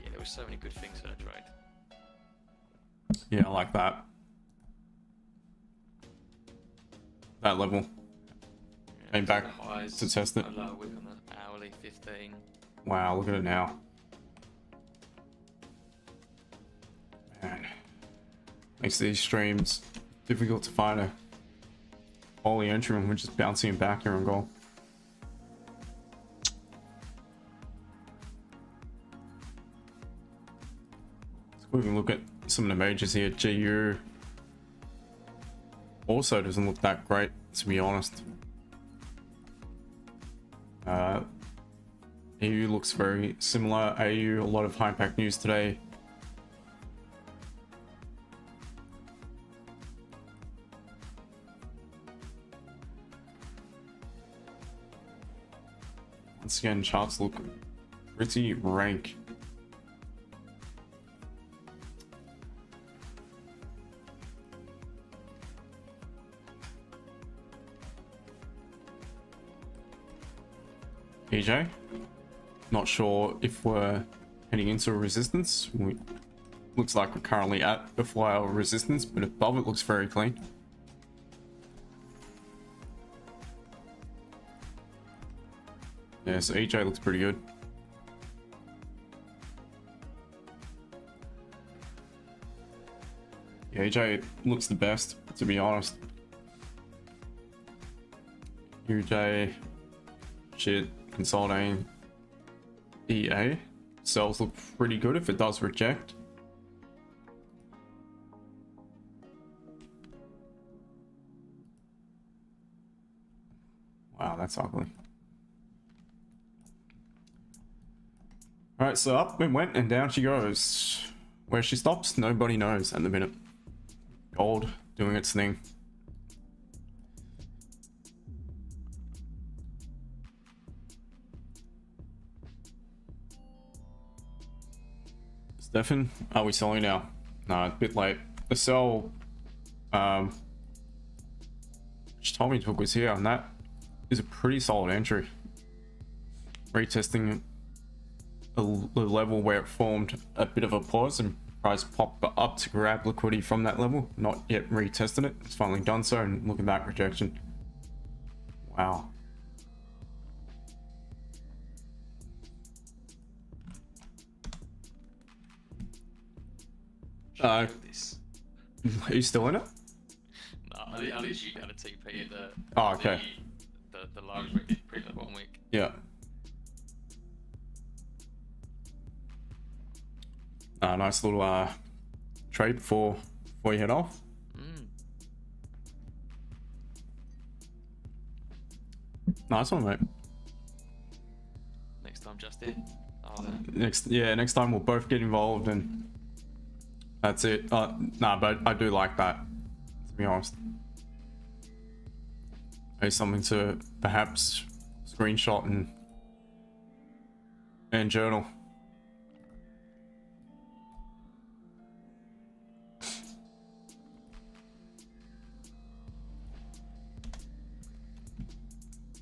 Yeah, there were so many good things for that trade. Yeah, I like that. That level. Yeah, Came back highs, to test it. a low wick on the hourly 15. Wow, look at it now. Man. Makes these streams difficult to find a quality entry when we're just bouncing it back here on goal. We can look at some of the majors here. GU also doesn't look that great, to be honest. EU looks very similar. AU, a lot of high impact news today. Once again, charts look pretty rank. EJ, not sure if we're heading into a resistance. Looks like we're currently at a flyover resistance, but above it looks very clean. Yeah, so EJ looks pretty good. Yeah, EJ looks the best, to be honest. UJ, shit, consolidating. EA, cells look pretty good if it does reject. Wow, that's ugly. Alright, so up it went and down she goes. Where she stops, nobody knows at the minute. Gold doing its thing. Stefan, are we selling now? No, a bit late. The sell which Tommy took was here, and that is a pretty solid entry. Retesting the level where it formed a bit of a pause and price popped up to grab liquidity from that level. Not yet retested it. It's finally done so, and look at that rejection. Wow. This. Are you still in it? No, I literally got a TP at the. Oh, okay. The large wicket pretty much 1 week. Yeah. Nice little trade before you head off. Nice one, mate. Next time, Justin. Next time we'll both get involved and that's it. Nah, but I do like that, to be honest. Maybe something to perhaps screenshot and journal.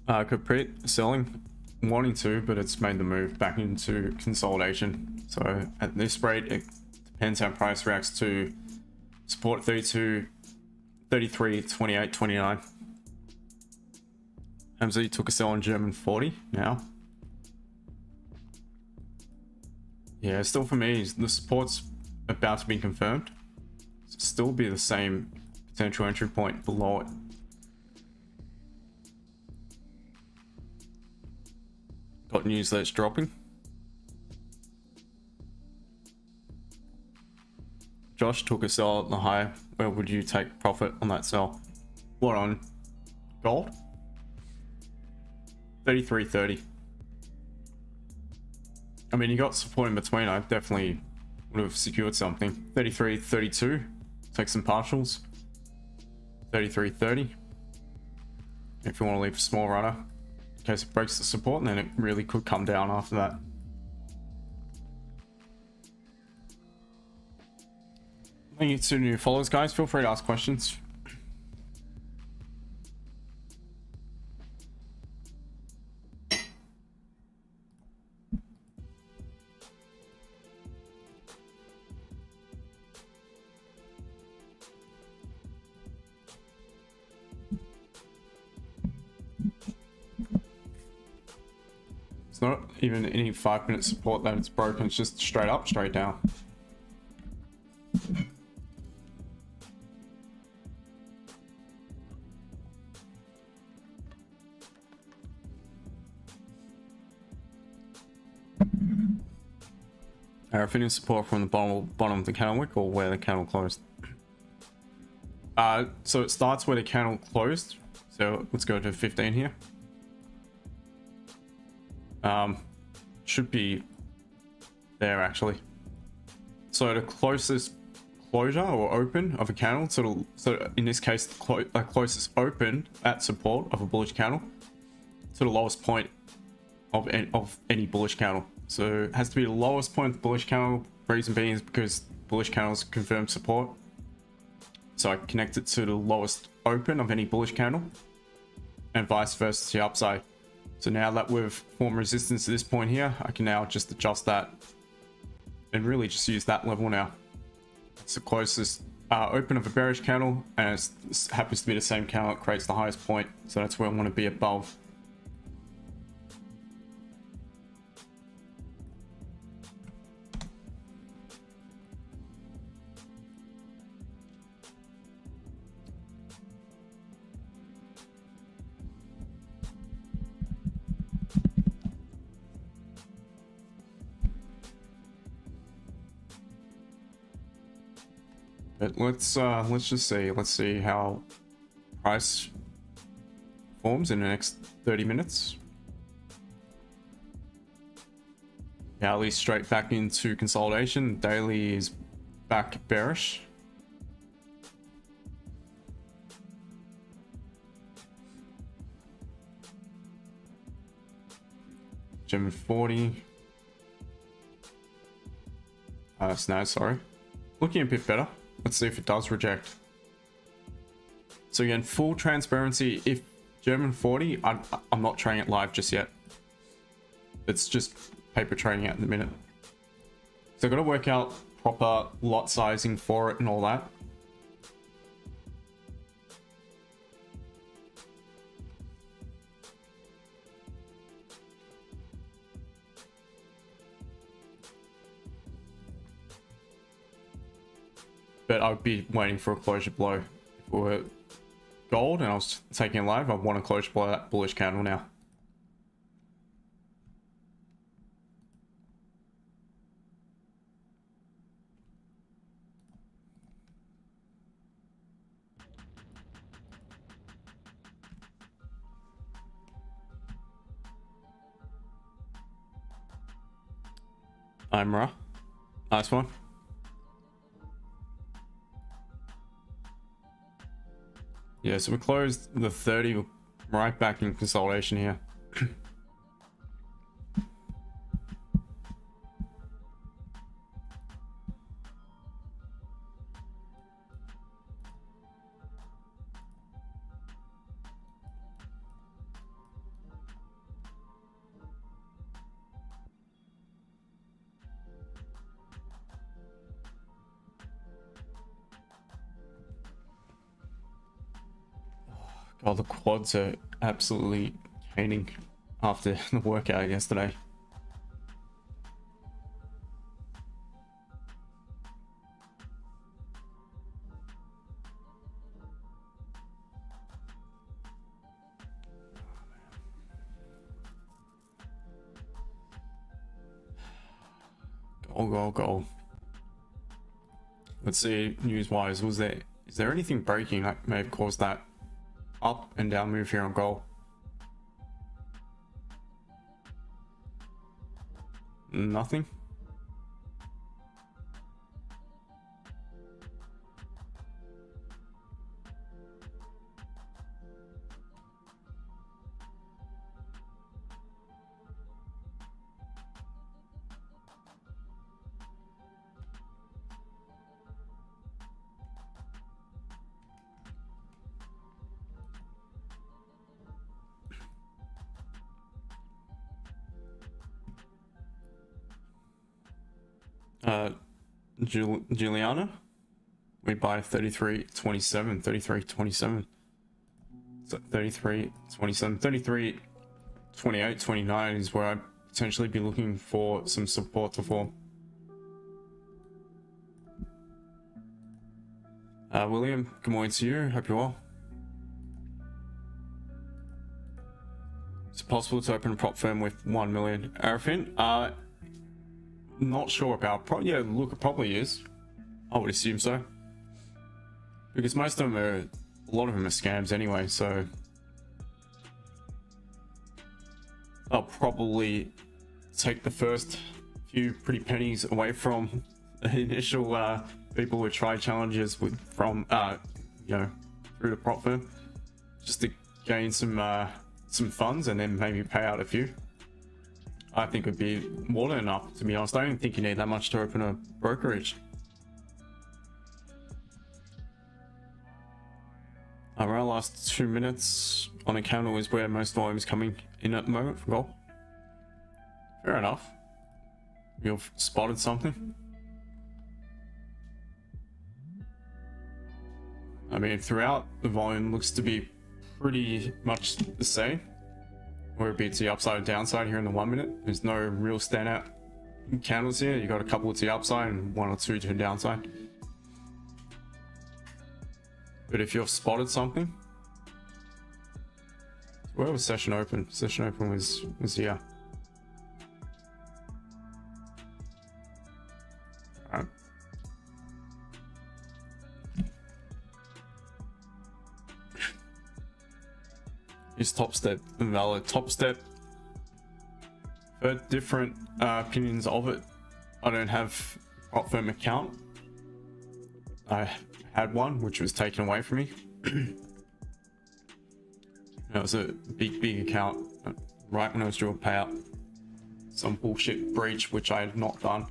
Capri selling, wanting to, but it's made the move back into consolidation. So at this rate, it depends how price reacts to support 32, 33, 28, 29. MZ took a sell on German 40 now. Yeah, still for me, the support's about to be confirmed. Still be the same potential entry point below it. Got news that it's dropping. Josh took a sell at the high. Where would you take profit on that sell? What, on gold? 33.30. I mean, you got support in between. I definitely would have secured something. 33.32. Take some partials. 33.30. If you want to leave a small runner. In case it breaks the support, and then it really could come down after that. Thank you to new followers, guys. Feel free to ask questions. It's not even any 5-minute support that it's broken, it's just straight up, straight down. Finishing support from the bottom of the candle wick or where the candle closed. So it starts where the candle closed. So let's go to 15 here. Should be there actually. So the closest closure or open of a candle, so in this case the closest open at support of a bullish candle to the lowest point of any bullish candle. So it has to be the lowest point of the bullish candle. Reason being is because bullish candles confirm support. So I connect it to the lowest open of any bullish candle and vice versa to the upside. So now that we've formed resistance to this point here, I can now just adjust that and really just use that level now. It's the closest open of a bearish candle, and it happens to be the same candle that creates the highest point. So that's where I want to be above. But let's just see. Let's see how price forms in the next 30 minutes. Hourly straight back into consolidation. Daily is back bearish. German 40. No, sorry. Looking a bit better. Let's see if it does reject. So again, full transparency, if German 40, I'm not trading it live just yet. It's just paper trading at the minute. So I've got to work out proper lot sizing for it and all that. But I would be waiting for a closure blow. If it were gold and I was taking it live, I'd want a closure blow that bullish candle now. Imra. Nice one. Yeah, so we closed the 30 right back in consolidation here. God, the quads are absolutely caning after the workout yesterday. Goal. Let's see, news-wise, is there anything breaking that may have caused that up and down move here on gold? Nothing. Juliana, we buy 33.27, 33.27. So 33.27, 33.28, 29 is where I'd potentially be looking for some support to form. William, good morning to you. Hope you're well. Is it possible to open a prop firm with 1 million? Arafin? Not sure about. Yeah, look, it probably is. I would assume so. Because most of them are, a lot of them are scams anyway, so I'll probably take the first few pretty pennies away from the initial people who try challenges from you know, through the prop firm, just to gain some funds and then maybe pay out a few. I think would be more than enough, to be honest. I don't think you need that much to open a brokerage. Our last 2 minutes on a candle is where most volume is coming in at the moment from gold. Fair enough. You've spotted something. I mean, throughout the volume looks to be pretty much the same. Where it be to the upside or downside here in the 1 minute. There's no real standout candles here. You got a couple to the upside and 1 or 2 to the downside. But if you've spotted something, where was session open? Session open was here. Alright. Is Top Step invalid? Top Step, heard different opinions of it. I don't have prop firm account. I had one which was taken away from me. That was a big account right when I was due a payout. Some bullshit breach which I had not done.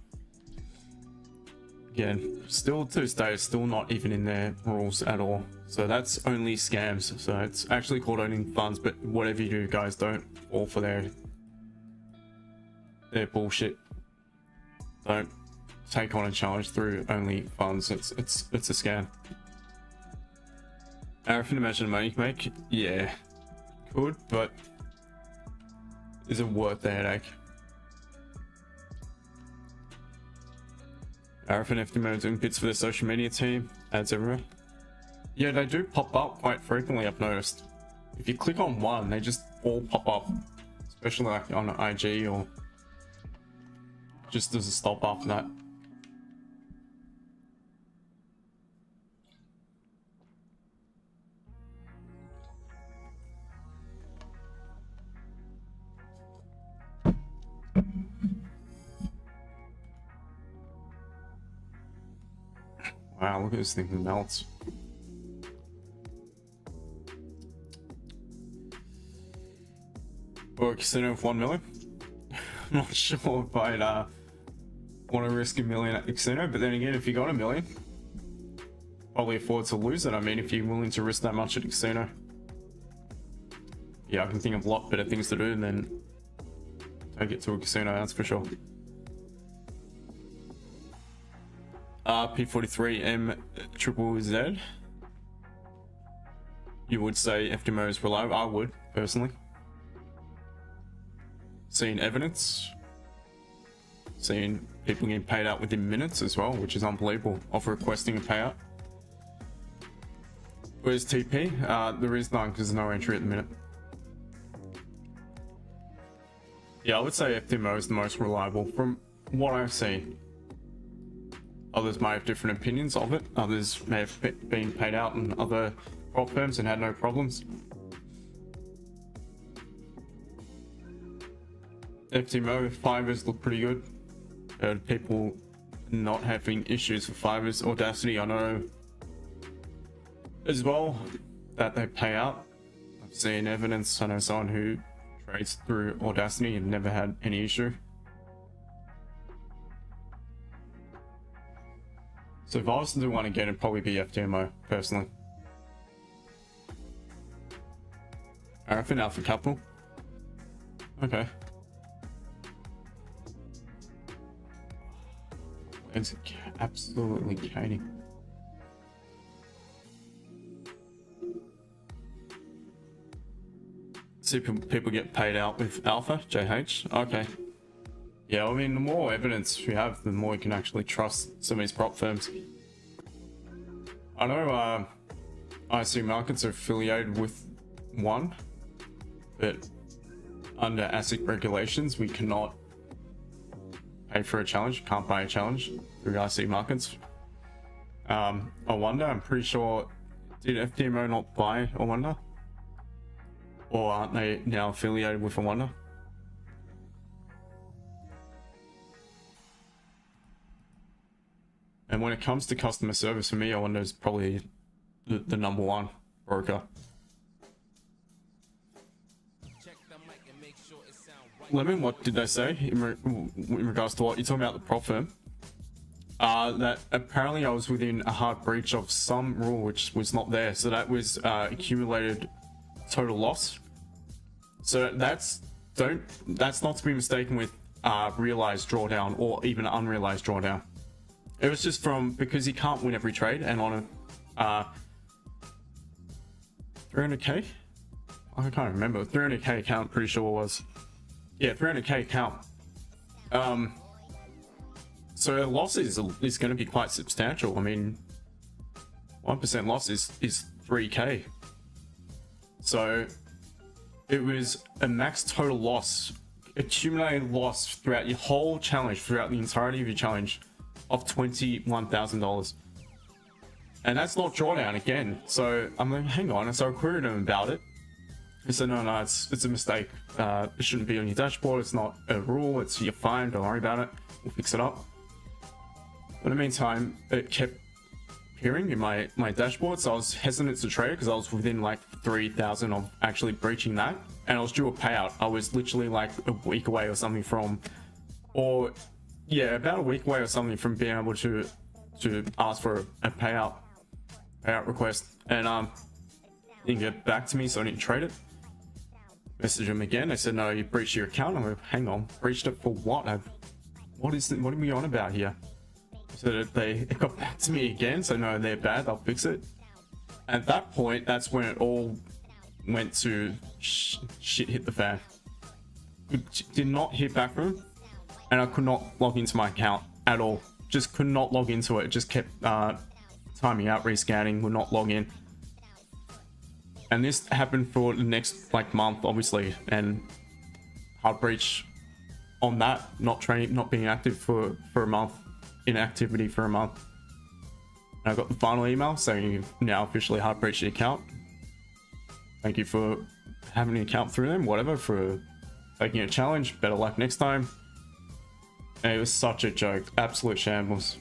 Again, still to this day, it's still not even in their rules at all. So that's only scams. So it's actually called owning funds, but whatever you do, guys, don't fall for their bullshit. Don't take on a challenge through only funds. It's a scam. Everything imagine the money you make, yeah, could, but is it worth the headache? Arif and FDMO doing bits for their social media team, ads everywhere. Yeah, they do pop up quite frequently, I've noticed. If you click on one, they just all pop up, especially like on IG or just as a stop after that. Wow, look at this thing, it melts. Or a casino of 1 million? I'm not sure if I'd want to risk $1 million at the casino, but then again, if you got $1 million, probably afford to lose it. I mean, if you're willing to risk that much at a casino. Yeah, I can think of a lot better things to do than take it to a casino, that's for sure. P43M triple Z. You would say FDMO is reliable? I would, personally. Seen evidence. Seen people getting paid out within minutes as well, which is unbelievable, of requesting a payout. Where's TP? There is none because there's no entry at the minute. Yeah, I would say FDMO is the most reliable from what I've seen. Others may have different opinions of it. Others may have been paid out in other prop firms and had no problems. FTMO fivers look pretty good. Heard people not having issues with fivers. Audacity, I know as well that they pay out. I've seen evidence. I know someone who trades through Audacity and never had any issue. So if I was to do one again, it'd probably be FTMO, personally. Arafin Alpha Capital. Okay. It's absolutely caning. See people get paid out with Alpha, JH. Okay. Yeah, I mean, the more evidence we have, the more you can actually trust some of these prop firms. I know IC markets are affiliated with one, but under ASIC regulations, we cannot pay for a challenge, can't buy a challenge through IC markets. I wonder, I'm pretty sure, did FDMO not buy a wonder? Or aren't they now affiliated with a wonder? And when it comes to customer service, for me, I wonder is probably the number one broker. Lemon, what did they say in regards to what you're talking about, the prop firm? That apparently I was within a hard breach of some rule which was not there. So that was accumulated total loss. So that's not to be mistaken with realized drawdown or even unrealized drawdown. It was just from, because you can't win every trade, and on a 300k? I can't remember. 300k account, pretty sure it was. Yeah, 300k account. So loss is going to be quite substantial. I mean, 1% loss is 3k. So it was a max total loss, accumulated loss throughout your whole challenge, throughout the entirety of your challenge, of $21,000. And that's not drawdown again. So I'm like, hang on. And so I queried him about it. He said, no, it's a mistake. It shouldn't be on your dashboard. It's not a rule. It's you're fine. Don't worry about it. We'll fix it up. But in the meantime, it kept appearing in my dashboard, so I was hesitant to trade because I was within like 3,000 of actually breaching that, and I was due a payout. I was literally like a week away or something from, or yeah, about a week away or something from being able to ask for a payout request, and didn't get back to me, so I didn't trade it. Messaged him again. I said, no, you breached your account. I'm like, hang on, breached it for what? What are we on about here? So they got back to me again. So no, they're bad. They'll fix it. At that point, that's when it all went to shit hit the fan. It did not hit back from, and I could not log into my account at all. Just could not log into it. It just kept timing out, rescanning, would not log in. And this happened for the next like month, obviously, and hard breach on that, not being active for a month, inactivity for a month. And I got the final email saying you've now officially hard breached the account. Thank you for having an account through them, whatever, for taking a challenge. Better luck next time. And it was such a joke, absolute shambles.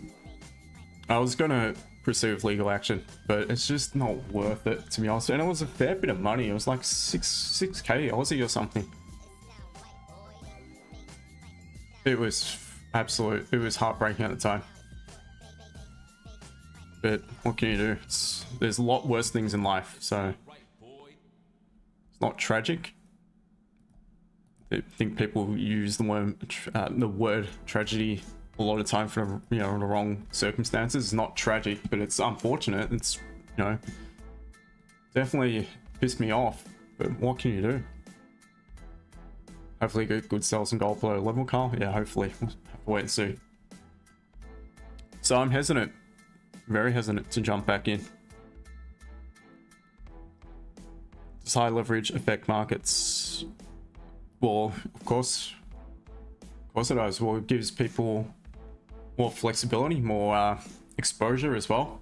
I was gonna pursue with legal action, but it's just not worth it, to be honest. And it was a fair bit of money. It was like 6k Aussie or something. It was it was heartbreaking at the time. But what can you do? There's a lot worse things in life, so it's not tragic. I think people use the word tragedy a lot of time for, you know, the wrong circumstances. It's not tragic, but it's unfortunate. It's, you know, definitely pissed me off, but what can you do? Hopefully get good sales and gold below level, Carl. Yeah, hopefully. We'll have to wait and see. So I'm hesitant, very hesitant to jump back in. Does high leverage affect markets? Well, of course it does. Well, it gives people more flexibility, more exposure as well.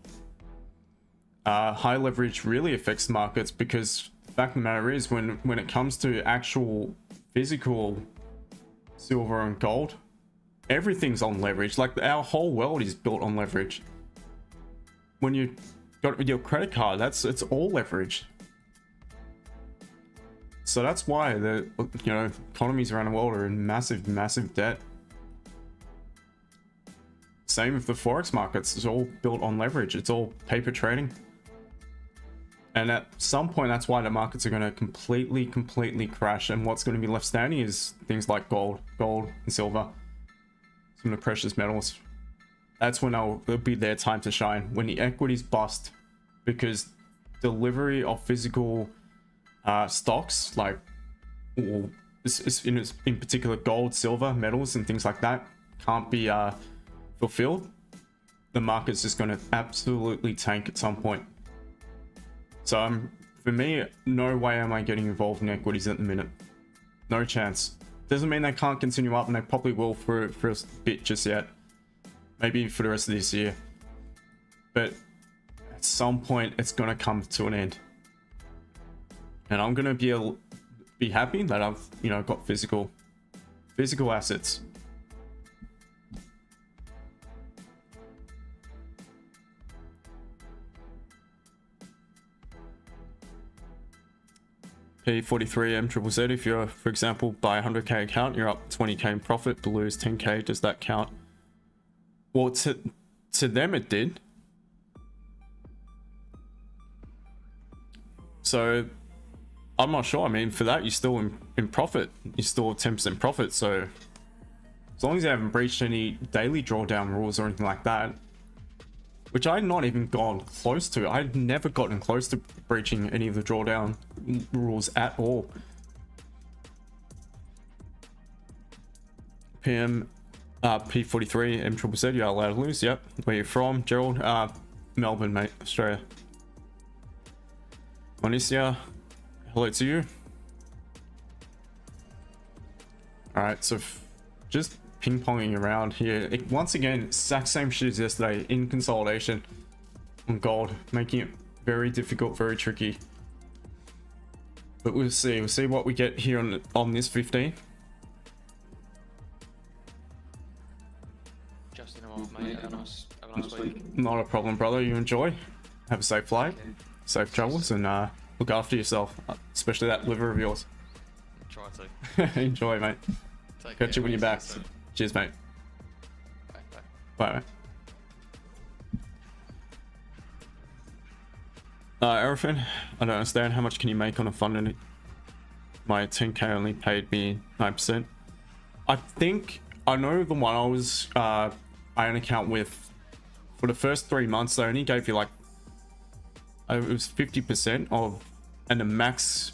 High leverage really affects markets because the fact of the matter is, when it comes to actual physical silver and gold, everything's on leverage. Like, our whole world is built on leverage. When you got with your credit card, it's all leverage. So that's why the, you know, economies around the world are in massive debt. Same with the Forex markets. It's all built on leverage. It's all paper trading. And at some point, that's why the markets are going to completely crash. And what's going to be left standing is things like gold and silver, some of the precious metals. That's when it'll be their time to shine. When the equities bust, because delivery of physical stocks, like in particular gold, silver, metals, and things like that, can't be fulfilled, the market's just going to absolutely tank at some point. So for me, no way am I getting involved in equities at the minute. No chance. Doesn't mean they can't continue up, and they probably will for a bit just yet. Maybe for the rest of this year. But at some point, it's going to come to an end. And I'm going to be happy that I've, you know, got physical assets. P43 MZZZ, if you're, for example, buy a 100k account, you're up 20k in profit, to lose 10k, does that count? Well, to them it did. So I'm not sure. I mean, for that, you're still in profit. You're still 10% profit. So as long as you haven't breached any daily drawdown rules or anything like that, which I'd not even gone close to. I'd never gotten close to breaching any of the drawdown rules at all. PM P43 MZZZ, you're allowed to lose. Yep. Where you from, Gerald? Melbourne, mate, Australia. Onicia, hello to you. Alright, so just ping-ponging around here. Once again, exact same shit as yesterday, in consolidation on gold, making it very difficult, very tricky. But we'll see. We'll see what we get here on this 15. Justin, I'm off, mate. Have a nice week. Not a problem, brother. You enjoy. Have a safe flight, safe travels, and look after yourself, especially that liver of yours. Try to. Enjoy, mate. Catch you when you're back. Cheers, mate. Bye. Bye, mate. Everything. I don't understand. How much can you make on a fund? My 10k only paid me 9%. I think I know the one I was I own account with for the first 3 months. They only gave you like it was 50% of, and the max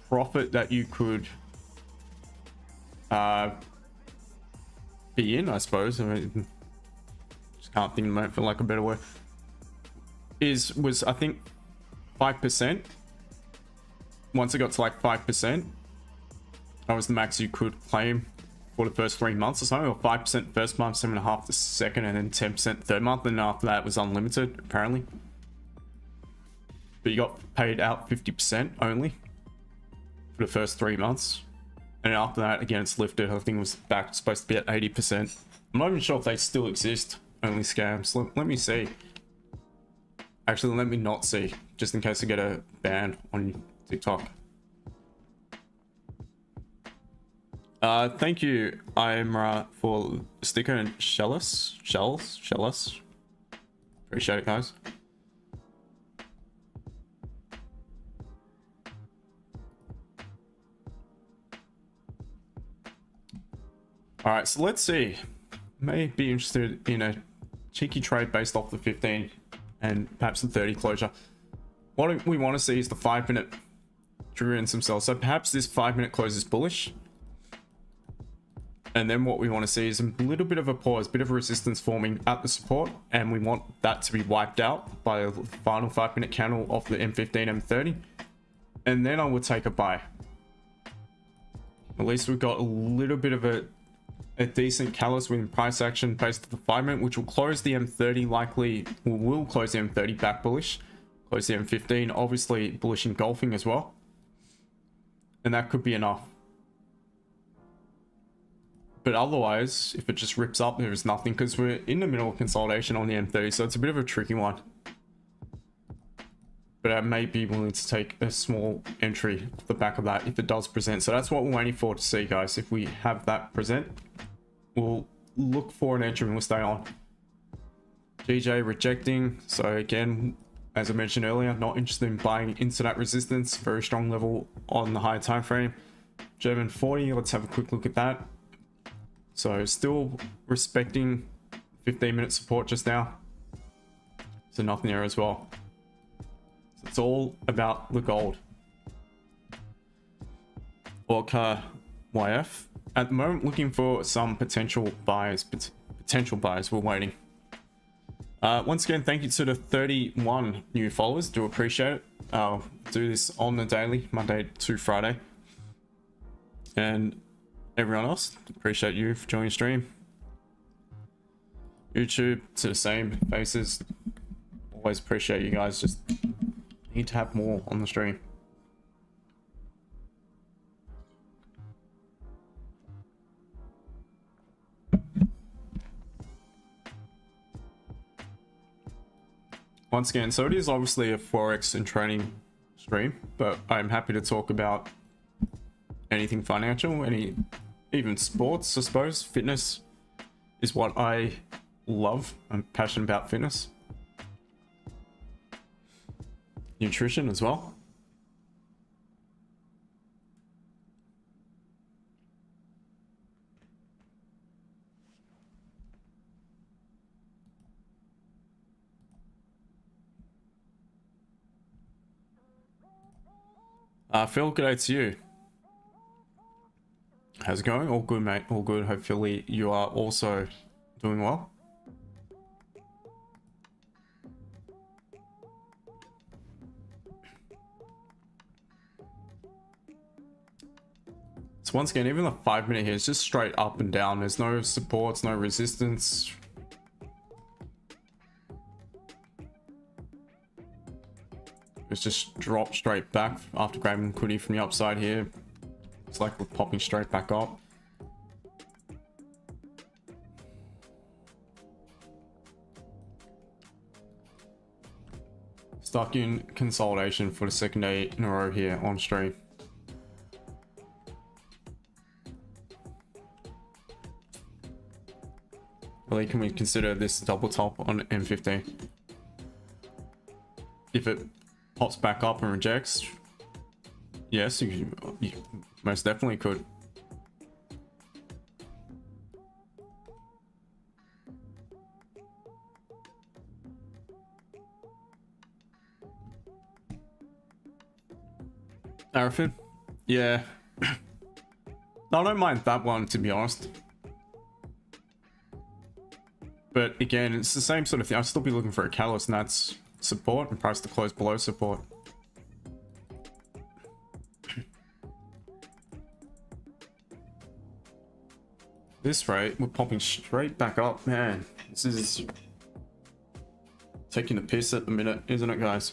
profit that you could be in, I suppose. I mean, can't think of it for like a better word, was I think 5%. Once it got to like 5%, that was the max you could claim for the first 3 months or so, or 5% first month, 7.5% the second, and then 10% third month, and after that it was unlimited apparently. But you got paid out 50% only for the first 3 months, and after that again it's lifted. I think it was back supposed to be at 80%. I'm not even sure if they still exist. Only scams. Let me see. Actually, let me not see, just in case I get a ban on TikTok. Thank you, Imra, for the sticker, and shells. Appreciate it, guys. All right, so let's see. May be interested in a cheeky trade based off the 15 and perhaps the 30 closure. What we want to see is the 5-minute trigger themselves. So perhaps this 5-minute close is bullish. And then what we want to see is a little bit of a pause, bit of a resistance forming at the support. And we want that to be wiped out by the final 5-minute candle of the M15, M30. And then I would take a buy. At least we've got a little bit of a decent catalyst within price action based on the 5-minute, which will close the M30 likely, will close the M30 back bullish, close the M15 obviously bullish engulfing as well, and that could be enough. But otherwise, if it just rips up, there is nothing, because we're in the middle of consolidation on the M30, so it's a bit of a tricky one. But I may be willing to take a small entry off the back of that if it does present. So that's what we're waiting for to see, guys. If we have that present, we'll look for an entry and we'll stay on. GJ rejecting. So again, as I mentioned earlier, not interested in buying into that resistance. Very strong level on the higher time frame. German 40, let's have a quick look at that. So still respecting 15-minute support just now. So nothing there as well. So it's all about the gold. Orca YF. At the moment, looking for some potential buyers. We're waiting. Once again, thank you to the 31 new followers. Do appreciate it. I'll do this on the daily, Monday to Friday. And everyone else, appreciate you for joining the stream. YouTube, to the same faces. Always appreciate you guys. Just need to have more on the stream. Once again, so it is obviously a Forex and trading stream, but I'm happy to talk about anything financial, even sports, I suppose. Fitness is what I love. I'm passionate about fitness. Nutrition as well. Phil, good day to you. How's it going? All good, mate. All good. Hopefully you are also doing well. So once again, even the 5-minute here is just straight up and down. There's no supports, no resistance. It's just dropped straight back after grabbing liquidity from the upside here. It's like we're popping straight back up. Stuck in consolidation for the second day in a row here on stream. Really, can we consider this double top on M15? If it pops back up and rejects, yes, you most definitely could. Arafin? Yeah. I don't mind that one, to be honest. But again, it's the same sort of thing. I'll still be looking for a catalyst, and that's support and price to close below support. This rate, we're popping straight back up, man. This is taking a piss at the minute, isn't it, guys?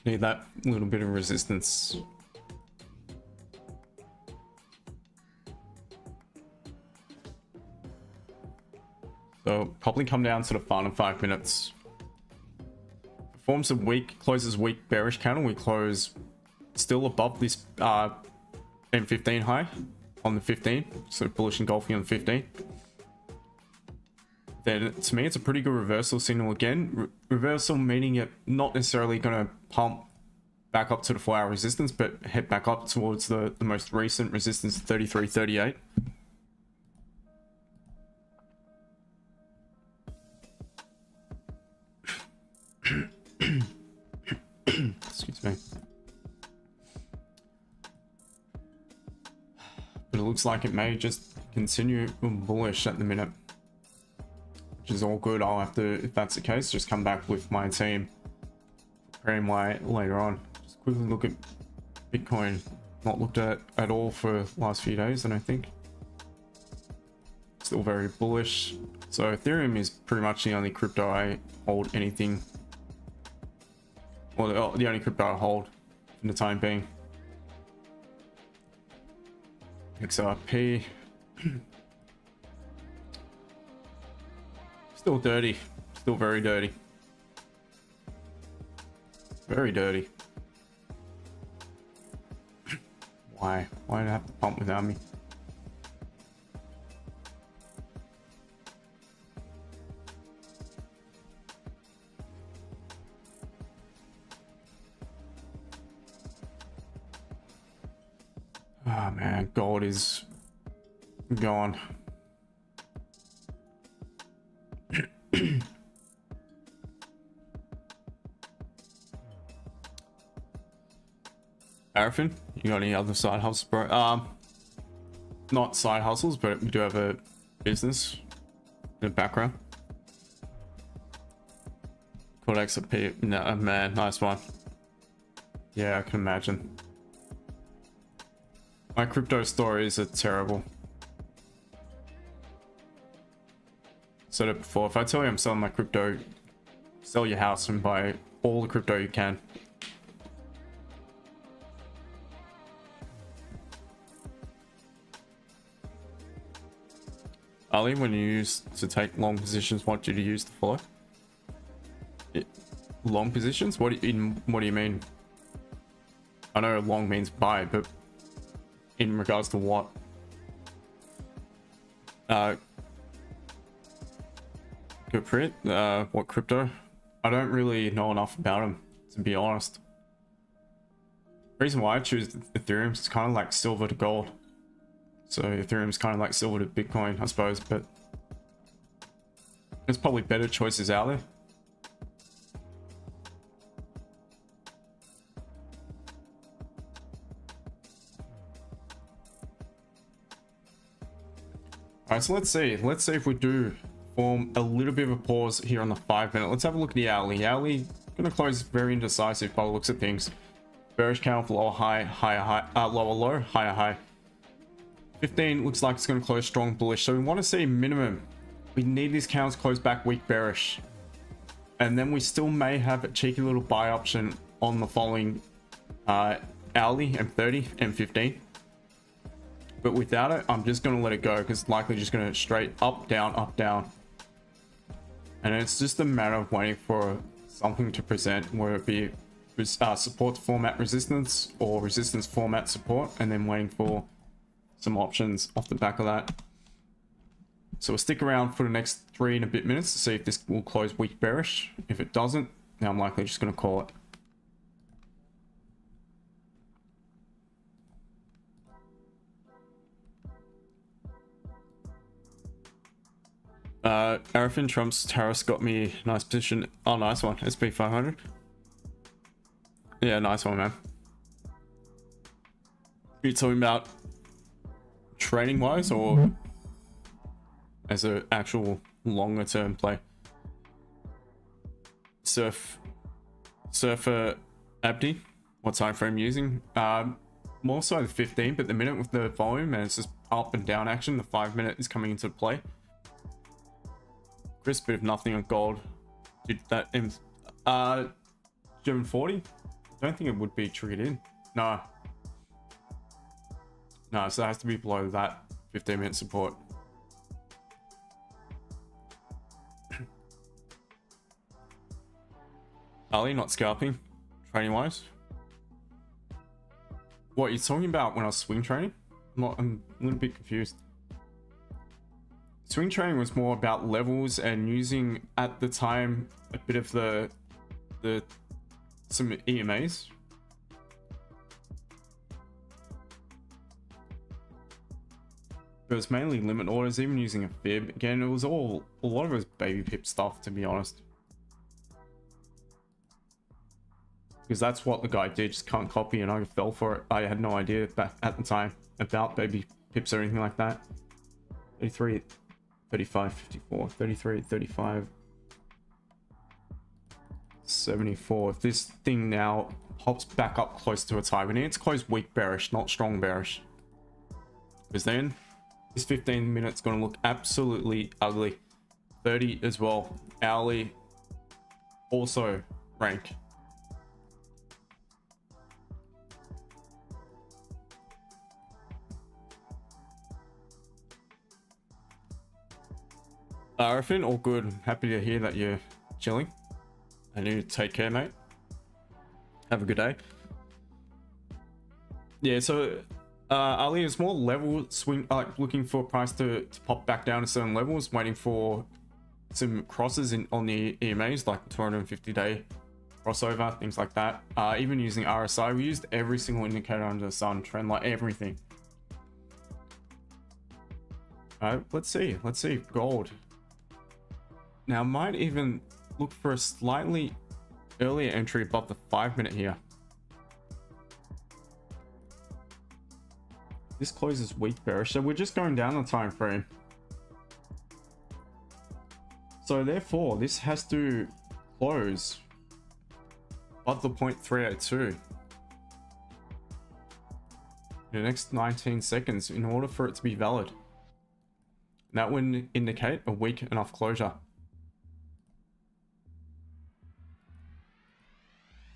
Need that little bit of resistance. So probably come down to the final 5 minutes. Forms a weak, closes weak bearish candle. We close still above this M15 high on the 15. So bullish engulfing on the 15. Then to me, it's a pretty good reversal signal again. Reversal meaning it not necessarily going to pump back up to the 4-hour resistance, but head back up towards the most recent resistance, 33.38. Excuse me. But it looks like it may just continue bullish at the minute, which is all good. I'll have to, if that's the case, just come back with my team, preparing my later on. Just quickly look at Bitcoin. Not looked at all for the last few days, and I think still very bullish. So Ethereum is pretty much the only crypto I hold anything, or the only crypto I hold for the time being. XRP. Still dirty. Still very dirty. Very dirty. Why? Why did I have to pump without me? Ah, man, gold is gone. Arafin, you got any other side hustles, bro? Not side hustles, but we do have a business in the background called XAUUSD. No, man, nice one. Yeah, I can imagine. My crypto stories are terrible. Said it before, if I tell you I'm selling my crypto, sell your house and buy all the crypto you can. Ali, when you used to take long positions, what did you use to follow? Long positions? What do you mean? I know long means buy, but in regards to what? Good print. What crypto? I don't really know enough about them, to be honest. The reason why I choose Ethereum is kind of like silver to gold. So Ethereum is kind of like silver to Bitcoin, I suppose, but there's probably better choices out there. Alright, so let's see if we do form a little bit of a pause here on the 5 minute. Let's have a look at the hourly. Hourly gonna close very indecisive by the looks of things. Bearish candle for lower high, higher high, lower low, higher high. 15 looks like it's going to close strong bullish. So we want to see minimum. We need these candles close back weak bearish. And then we still may have a cheeky little buy option on the following hourly, M30, M15. But without it, I'm just going to let it go because it's likely just going to straight up, down, up, down. And it's just a matter of waiting for something to present, whether it be support format resistance or resistance format support, and then waiting for some options off the back of that. So we'll stick around for the next 3 and a bit minutes to see if this will close weak bearish. If it doesn't, then I'm likely just going to call it. Arafin Trump's Terrace got me nice position. Oh, nice one. SP 500. Yeah, nice one, man. Are you talking about trading wise or as an actual longer term play? Surfer Abdi, what time frame using? More so the 15, but the minute with the volume and it's just up and down action, the 5 minute is coming into play. Crisp bit of nothing on gold. Did that in German 40? I don't think it would be triggered in. No, so it has to be below that 15-minute support. Ali, not scalping, trading wise. What you're talking about when I was swing trading? I'm a little bit confused. Swing trading was more about levels and using at the time a bit of some EMAs. It was mainly limit orders, even using a fib. Again, it was a lot of it was baby pip stuff, to be honest. Because that's what the guy did, just can't copy, and I fell for it. I had no idea back at the time about baby pips or anything like that. 33, 35, 54, 33, 35, 74. If this thing now pops back up close to its high, we need it to close weak bearish, not strong bearish. Because then this 15 minutes going to look absolutely ugly. 30 as well. Hourly also rank. Arafin, all good. Happy to hear that you're chilling. And you take care, mate. Have a good day. Yeah, so Ali is more level swing, like looking for a price to pop back down to certain levels, waiting for some crosses on the EMAs, like 250-day crossover, things like that. Even using RSI, we used every single indicator under the sun, trend like everything. Let's see gold. Now, I might even look for a slightly earlier entry above the 5 minute here. This closes weak bearish, so we're just going down the time frame. So therefore, this has to close above the 0.382 in the next 19 seconds in order for it to be valid. That would indicate a weak enough closure.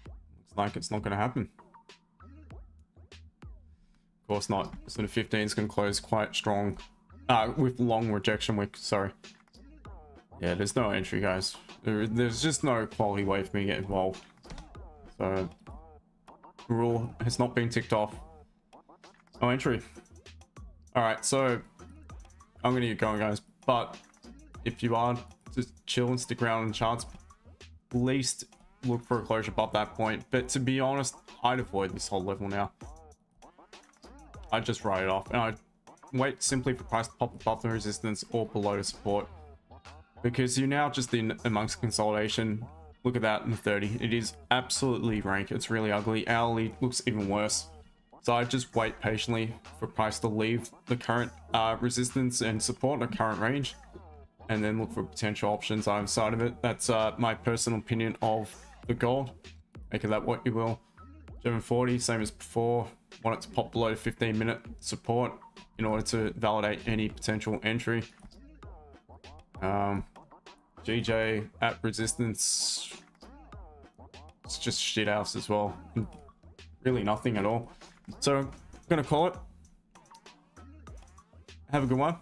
Looks like it's not going to happen. Of course not. So the 15 is going to close quite strong with long rejection wick. Sorry. Yeah, there's no entry, guys. There's just no quality way for me to get involved. So the rule has not been ticked off. No entry. All right, so I'm going to get going, guys. But if you are just chill and stick around in charts, at least look for a closure above that point. But to be honest, I'd avoid this whole level now. I'd just write it off, and I'd wait simply for price to pop above the resistance or below the support, because you're now just in amongst consolidation. Look at that in the 30. It is absolutely rank. It's really ugly. Hourly looks even worse. So I just wait patiently for price to leave the current resistance and support, the current range, and then look for potential options either side of it. That's my personal opinion of the gold. Make of that what you will. DE40, same as before. Want it to pop below 15-minute support in order to validate any potential entry. GJ at resistance, it's just shit house as well. Really nothing at all. So I'm gonna call it. Have a good one.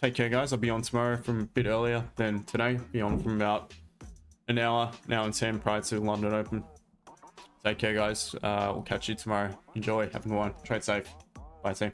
Take care, guys. I'll be on tomorrow from a bit earlier than today. Be on from about an hour and 10 prior to London Open. Take care, guys. We'll catch you tomorrow. Enjoy. Have a good one. Trade safe. Bye, team.